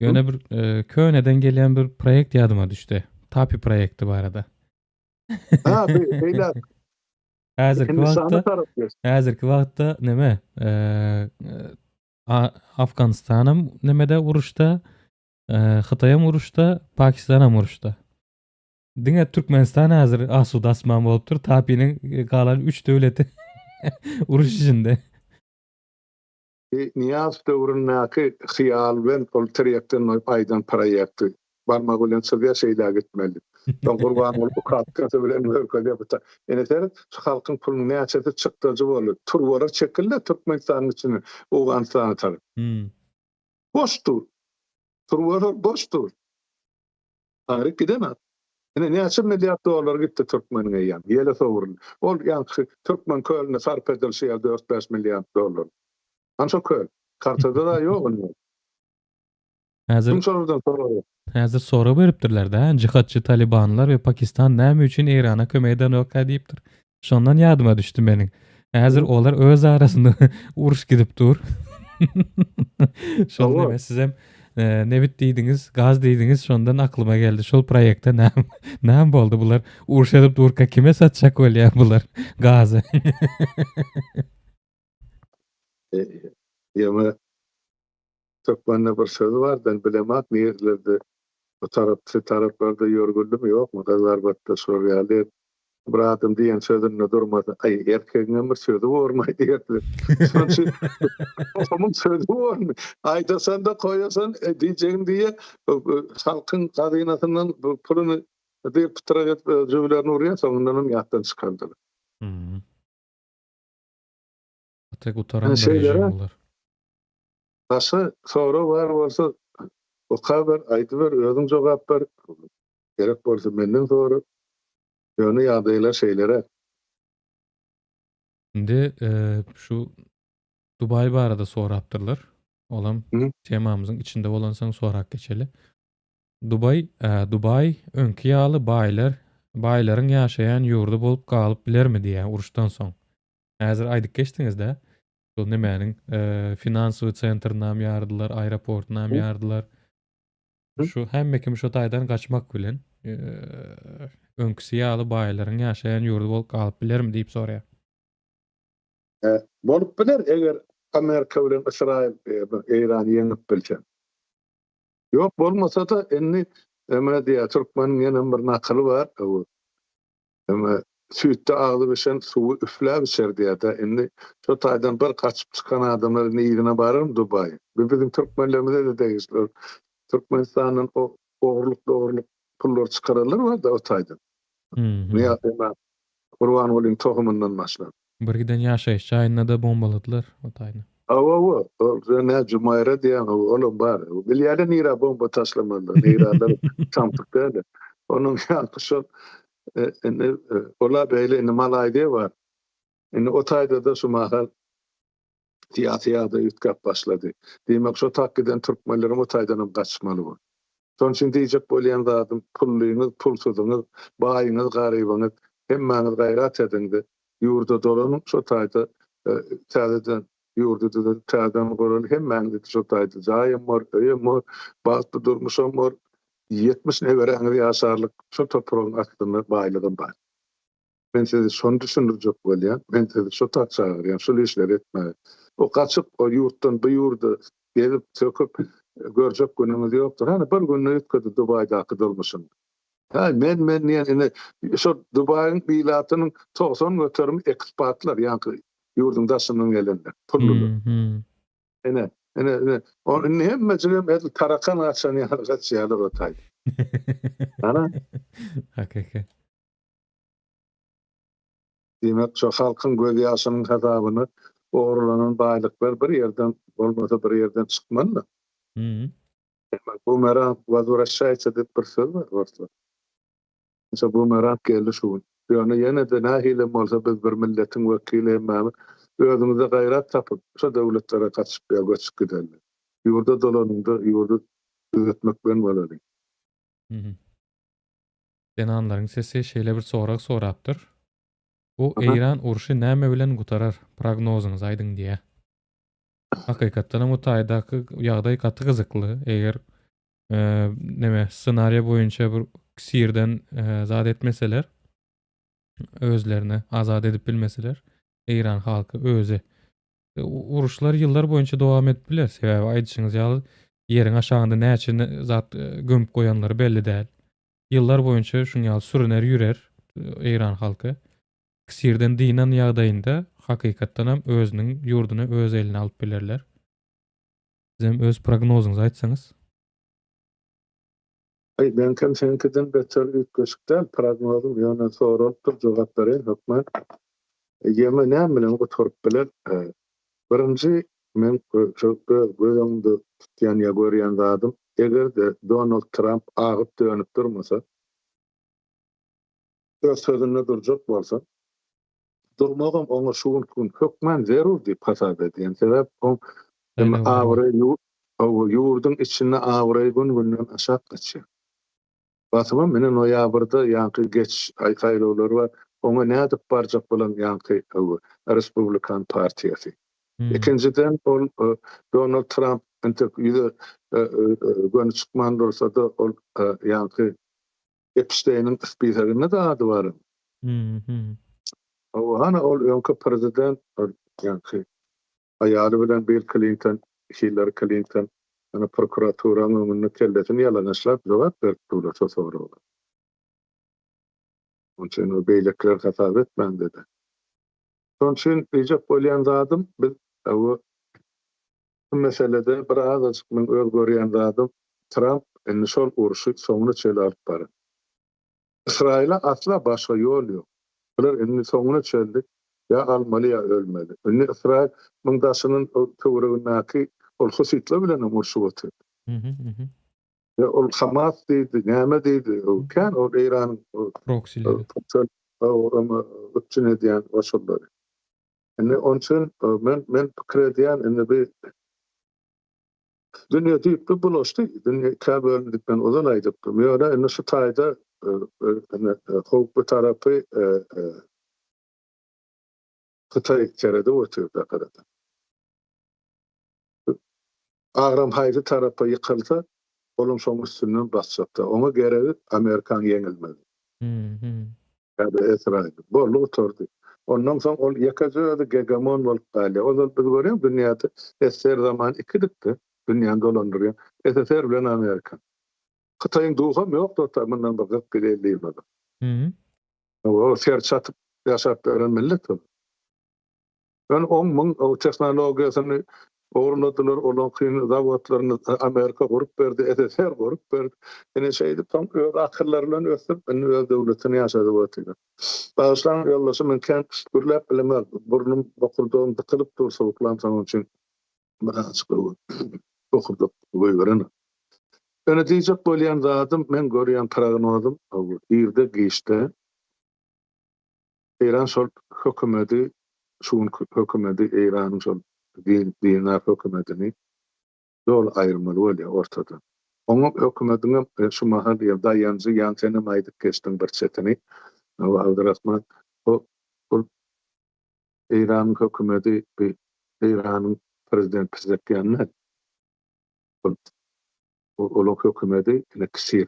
Ýöne bir Köneden gelýän bir proýekt ýadyma düşdi. TAPI proýekti barada. beýle. Häzirki wagtda neme? Afganistanam nemede uruşda, Hytaýam uruşda, Pakistanam uruşda. Diňe Türkmenistan häzir asuda asman bolupdyr. TAPI'niň galan 3 döwleti uruş içinde. Niyaz döwründäki hyýal bilen ol terýekden aýdan proýekti barmak bilen söýýär şeýler gitmeli. Son gurban bolup katkasy bilen öýkede bita. Ene şu halkyň puluny näçede çykdyjy bolar. Turwalar çekildi Türkmenistanyň içine, Owganistana tarap. Boşdur. Turwalar boşdur. Ary gidemez. Ene näçe milliard dollar gitdi Türkmeniňe ýa. Ýele sowurly. Ol ýa Türkmen kölüne sarp edilse 4-5 milliard dollar. Anşo köl. Kartada da ýok onu. Häzir sora beripdirler-de, jihatçy Talibanlar we Pakistan näme üçin Irana kömekden öka diýipdir. Şondan ýadyma düşdi meniň. Häzir olar öz arasynda uruş gidip dur. Şol Hawa, näme sizem nebit diýdiňiz, gaz diýdiňiz şondan aklyma geldi. Şol proýekte näme boldy bular? Uruş edip durka kime satjak bolýar bular gazy? Ýa-da Türkmenle bir sözü var, ben bilemek niýetlerde bu taraplarda ýörgüldüm ýokmy? Gazarbatda sorýarlar. Bir adam diýen sözüne durmasa, ay erkegiňem bir sözü bormaý diýerler. Şonçy oğlumun sözü bormaý. Aýdasan da koýasan, diýjegiň diýe halkyň gadynasyndan bu puluny diýip tutaragat jüwlerini urýar, ondan ýatdan çykandylar. Hmm. Tek utaran Yani bir rejim şeylere bular. Başa soru var bolsa o haber aýdyp ber, özüň jogap ber. Gerek bolsa menden soru. Ýöne ýagdaýlar şeylere. Şimdi şu Dubai barada sorapdyrlar. Olam Hı? temamyzyň içinde bolansaň sorak geçeli. Dubai öňki ýaly baýlaryň ýaşaýan ýurdu bolup galyp bilermi diýä uruşdan soň. Häzir aýdyp geçdiňizde, şol nemäniň finansiwy sentrynam ýardylar, aeroportynam Hı? ýardylar. Hı? Şu hemme kim şu taýdan gaçmak bilen öňküsi ýaly baýlaryň ýaşaýan ýurdu bolup galyp bilermi diýip sorýar. Bolup biler eger Amerika bilen Israil Eýran ýeňip bilse. Ýok bolmasa da enni diýär Türkmeniň ýene bir nakaly bar. Ama süýtde agly bişen suwy üfläp içer diýär da enni şu taýdan bir kaçyp çykan adamlar ýerine bararym Dubai. Bizim Türkmenlerimize de degişler. Türkmenistanyň o ogurluk pullar çykararlar var da o taýdan. Mhm. Niýat Qurban bolayım tohumından başlar. Bir giden ýaşaýyş jaýyna da bombaladylar o taýny. Awa, o ne Jumayra diýen oğlum bar. Bilýärler nira bomba taşlamalar, niralar çampykda. Onun ýalkyşy ola beýle malaýdy var. O taýda da şu mahal tiýatrda ýutkap başlady. Demek şu takydan türkmenlerim o taýdan gaçmaly bu. Son için diýjek bolýan zatym pullyňyz, pulsuzyňyz, baýyňyz, garybyňyz hemmäňiz gaýrat edindi. Ýurda dolanyp şu taýda täzeden ýurda täzeden goran hemmäňiz şu taýda jaýym bar, öýüm bar, bagtly durmuşam bar. 70 nebereňiz ýaşarlyk şu topragyň aslynda baýlygym bar. Men sizi şonu düşündirjek bolýan, men sizi şu taçagyrýan, şu işler etme. O kaçıp o ýurtdan bu ýurda gelip çöküp görjek günüňiz ýokdur. Hani bir günü ýetgedi Dubaýda akydylmyşyň. Ha men ýene şu Dubaýyň bilatynyň 90 göterim ekspertler ýa-ni ýurdun daşynyň gelenler. Pullular. Mhm. Ene o hemme jüle tarakan açan ýa-ni o taýda. Ana Hakika. demek şu halkyň göz ýaşynyň hesabyny ogurlanan baýlyklar bir ýerden bolmasa bir ýerden çykmandy. Mhm. Bu merak wazuraşaýça dip bir söz var orta. Mesela bu merak geldi şu. Yani ýene de nähile bolsa biz bir milletiň wekili hemmämi özümize gaýrat tapyp şu döwletlere gaçyp göçüp giderler. Ýurda dolanynda ýurdu öwretmek bilen bolady. Mhm. Denanlaryň sesi şeýle bir sorak sorapdyr. Bu Aha. Eýran uruşy näme bilen gutarar? Prognozuňyz aýdyň diýe. Hakykatdan bu taýdaky ýagdaý gaty gyzykly. Eger neme ssenariýa boýunça bir sirden zat etmeseler, özlerini azat edip bilmeseler, Eýran halky özü uruşlar ýyllar boýunça dowam edip biler. Sebäbi aýdyşyňyz ýaly ýeriň aşagynda näçe zat gömüp goýanlary belli däl. Ýyllar boýunça şuň ýaly sürüner ýürer Eýran halky. Sirden diýen ýagdaýynda hakykatdan hem özüniň ýurduny öz eline alyp bilerler. Sizem öz prognozuňyzy aýtsaňyz. Ben kim senkiden beter ýetgeşikden prognozum ýöne soralypdyr, jogap berýän hökmän. Ýeme näme bilen goturup biler. Birinji men çok gözümde tutýan ýa görýän zatym, eger Donald Trump agyp dönüp durmasa, öz sözüne durjak bolsa, durmagam oňa şu gün hökmän zerur diýip hasap edýän sebäp o ýurdun içine awray gün aşak gaçýar. Batymam menen noýabrda ýa-ni geç aýkaýlawlar bar. Ona nädip barjak bolan ýanky Respublikan partiyasy. Hmm. İkinciden ol Donald Trump entek ýüze gönü çykman bolsa da ol ýanky Epstein'in spikerine da ady bar. Hmm. O hana ol ýonka prezident ýanky aýaly bilen Bill Clinton, Hillary Clinton ana prokuraturanın öňünde kelletini ýalanyşlap jogap beripdir sosogra. Onun için o beýlekler hasap etmän dedi. Son için ejep bolýan zadym biz bu meselede biraz açyk men öz görýän zadym Trump indi şol uruşy soňuna çeli alyp bar. İsrail'e asla başga ýol ýok. Bular indi soňuna çeldi. Ya almaly ya ölmeli. Indi İsrail mundasının töweregindäki ol Husitler bilen uruşyp otur. Ya ol Hamas diýdi, näme diýdi? O kan o Iran Proxy'leri. o öpçün edýän oşulary. Indi onun için men pikir edýän indi bir dünýä diýip bulaşdy. Dünýä kabellikden ozan aýdypdy. Ýöne indi şu taýda howp tarapy Hytaý kerede oturdy garada. Agram haýry tarapa ýykylsa, olum şoň üstünden basjakda. Ona geregi Amerikan ýeňilmedi. Ýa-da İsrail. Bolly oturdy. Ondan soň ol ýekajy hegemon bolup galdy. O zat biz görýän dünýäde her zaman ikidikdi. Dünýäni dolandyrýan SSR bilen Amerika. Hytaýyň dugam ýok da mundan bakyp bileýärler. O ser çatyp ýaşap beren millet o. Ben 10 000 o teknologiýasyny ornadylar, olan kyn zawatlaryny Amerika gurup berdi, SSR gurup berdi. Ene şeýdi tam öz akylları bilen ösüp, öz döwletini ýaşady bolýar. Başlan ýollaşy mümkin gürläp bilemez. Burnum bokurduğum tıkılıp dursa oklansan için biraz okurduk goýgaren. Öne diýjek bolýan zatym men görýän prognozum ýerde geçdi. Iran şol hökümeti şuň hökümeti Iranyň şol dinar hökümetini dol aýrmaly bolýar ortada. Oňa hökümetine şu mahal ýa-da ýantene maýdyp geçdiň bir çetini Abdurrahman o İran hökümeti İran'ın prezident Pezeshkian'ın o hökümeti kişi.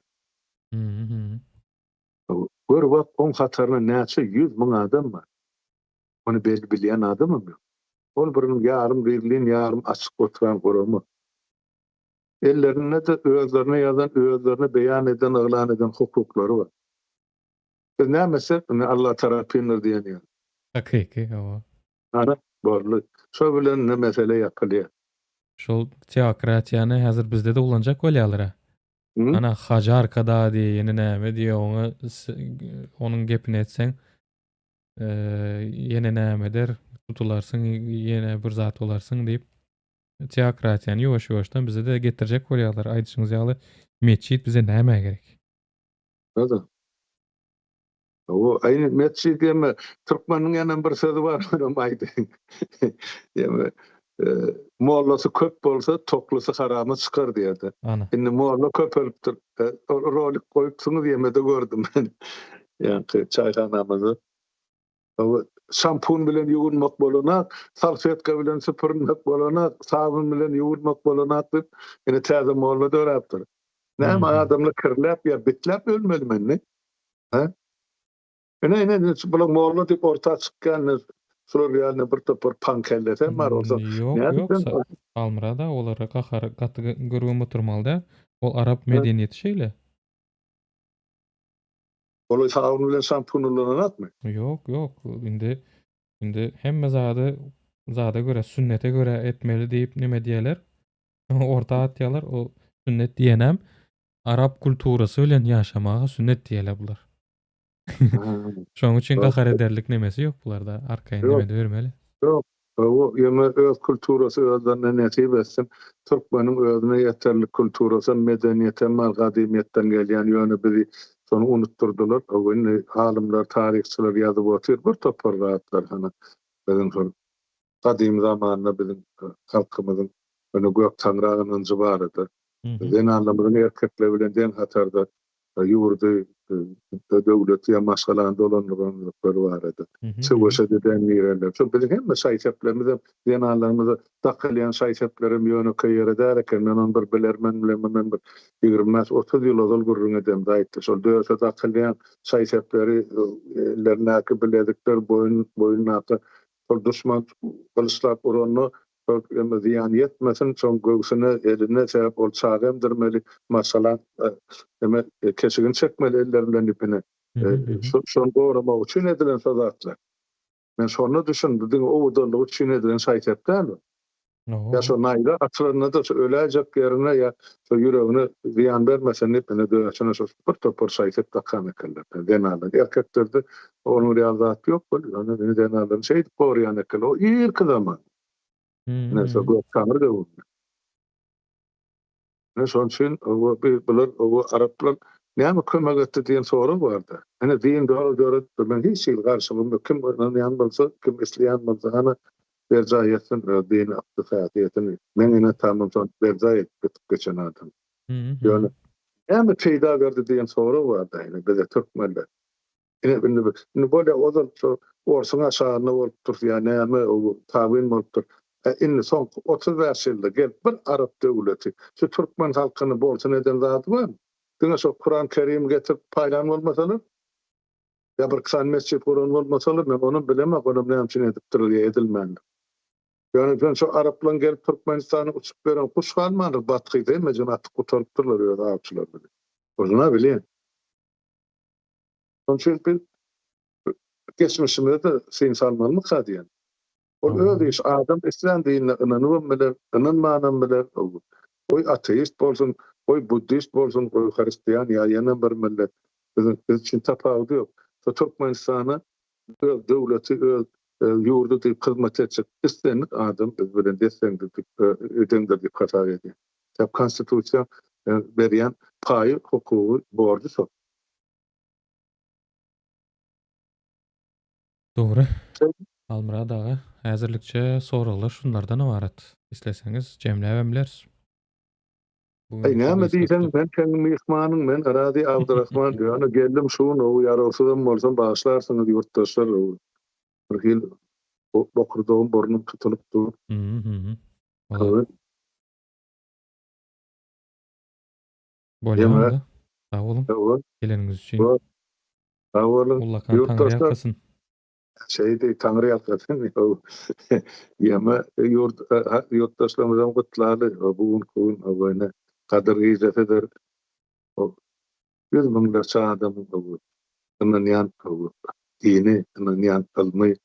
Bir wagt on hatarına näçe 100 000 adam var. Onu bilýän adam mı? Ol birinin ýarym birliğin ýarym açyk oturan gurumy. Ellerine de özlerine ýazan, özlerine beýan eden, ıglan eden hukuklary var. Biz nämese Allah tarapyndyr diýen. Hakyky o. Ana borly. Şo bilen ne mesele ýapylýar. Şol teokratiýany häzir bizde de ulanjak bolýarlar. Ana hajar kada diýeni näme diýe onuň gepini etseň ýene näme der tutularsyň ýene bir zat bolarsyň diýip teokratiýany ýoş-ýoşdan bize de getirjek bolýarlar. Aýdyşyňyz ýaly meçhit bize näme gerek? Nada. O aýny meçhit diýme Türkmeniň ýene bir sözi bar, maýdy. Ýa-da mollasy köp bolsa toklusy haramy çykar diýerdi. Indi molla köp ölüpdir. Rolik goýupsyňyz ýemede gördüm men. Ýa-ni çaýhanamyzy. O şampun bilen ýuwunmak bolanak, salfetka bilen süpürmek bolanak, sabun bilen ýuwunmak bolanak diýip ene täze molla döräpdir. Näme adamly kirläp ýa bitläp ölmeli menni? Ha? Ene bular molla diýip orta çykkan şular ýaly bir topur pankellete bar olsa. Ýok, almyrada olara gaty görgüm oturmalda. Ol Arap medeniýeti şeýle. Ol sabun bilen şampun ulanatmy? Ýok. Indi hemme zada göre, sünnete göre etmeli diýip nime diýerler? Orta atýarlar, o sünnet diýenem Arap kulturasy bilen ýaşamaga sünnet diýerler bular. Şoň üçin gahar ederlik nemesi ýok bularda. Arkaýyn demede bermeli. Ýok. O ýeme öz kulturasy özünden näçe bessin. Türkmeniň özüne ýeterli kulturasy, medeniýeti, gadymyýetden gelýän ýöne bizi şonu unutturdular. O indi alimler, tarihçiler ýazyp otur bir topar rahatlar hana. Bizim şol gadym zamanda bizim halkymyzyň öňe gök tanragynyň jybarıdy. Zenanlamyň erkekler bilen den hatarda ýurdy, döwlet ýa maşgalanda olanlar bar edi. Çöwüşe deden ýerler. Şu bizim hemme şaýçaplarymyz, ýanalarymyz dakylýan şaýçaplarym ýöne köýere därken men onu bir bilermen bilen bir 20-30 ýyl ozal gurrun edem daýtdy. Şol döwüşe dakylýan şaýçaplary lernäki biledikler boyunnaky düşman kılıçlap urunu ziyan yetmesin, son göğsüne eline sebep ol çağemdirmeli, masalan kesigin çekmeli ellerinden ipine. Son doğramak için edilen sözatlar. Ben sonra düşündüm, o udurluğu için edilen şaýçaplar mı? Ya şu nayda atlarına da ölecek yerine ya şu yüreğine ziyan vermesen ipine dövüşüne şu bir topur şaýçap takam ekerler. Denalar. Erkeklerde onun riyazatı yok. Onu denaların şeydi, koruyan ekerler. O ilk zaman. Neyse bu tanrı da bu. Ne son için o o Araplar näme kömek etti diýen soru bardy. Hani diýin doğru ben hiç şey garşymda kim yan bolsa, kim isleýän bolsa ana berjaýetsin diýen aptyfatyetini. Men ene tamam son berjaýet bitip geçen adam. Ýöne näme peýda berdi diýen soru bardy. Ene bize türkmenler. Ene binde böyle ozal şu orsuň aşagyna bolup dur, näme o tabyn bolup dur. In son 30 ýylda gelip bir Arap döwleti şu türkmen halkyny bolsun eden zat bar. Diňe şu Kur'an Kerim getirip paýlan bolmasalar, ya bir kısan mescid kurun bolmasalar, men onu bilemem, onu näme üçin edip durýar edilmän. Ýöne ben şu Araplar gelip Türkmenistana uçup beren kuş galmany batkyda mejenaty gutaryp durlar ýa-da Arapçylar bilen. Ozuna bilýän. Onun üçin ben geçmişimde de sen salmanlyk hadýan. O öyle iş adam İslam dinine inanıp bilen, inanmanan bilen, oy ateist bolsun, oy buddist bolsun, oy Hristiyan ya yana bir millet. Bizim için tapawudy ýok. Türkmenistana döwleti ýurdu diýip hyzmat etjek istenlik adam biz bilen desengdik, ödendirdik katar edýär. Täp konstitusiýa berýän paýy, hukuky, bordy şol. Dogry. Almurad aga, häzirlikçe soralar şunlardan ibaret. İsleseňiz jemläp bilersiz. Näme diýsen, men kendim mehmanyň, men Arady Abdurrahman, ýöne geldim şuň o ýarasydan bolsam başlarsyňyz ýurtdaşlar. Bir hil bokurdagym burnum tutulyp dur. Bolýar. Sag bolun. Geleniňiz üçin. Sag bolun. Ýurtdaşlar şeydi Tanrı ýalkasyn. Ýa-ma ýurtdaşlarymyzdan gutlaly. Bugün owayna kadir izzet eder. O yüz miňlerçe adam bu. Inanýan dini, inanýan ilmi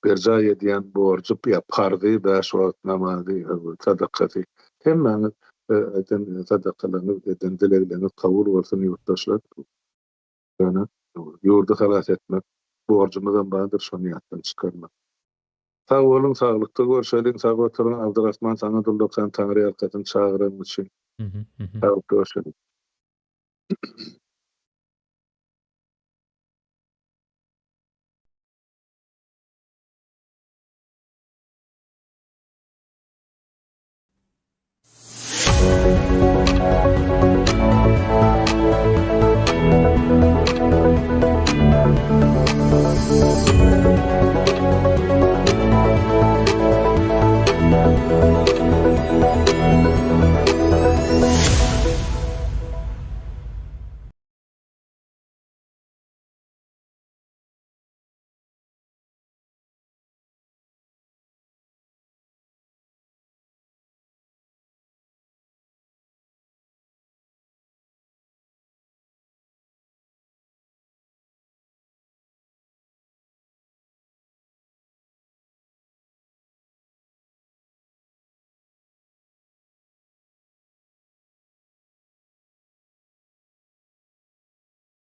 berja edýän borçy ýapardy, beş wagt namazy, sadakaty. Hemme eden sadakalaryny eden dileglerini kabul bolsun ýurtdaşlar. Ýöne ýurdu halas etmek, borcumyzdan barydyr şonu ýatdan çykarmak. Sag bolun, saglykda görşelik, sag oturan Abdurrahman sana duldak sen Tanrı ýalkasyny çagyran üçin. Sag görşelik.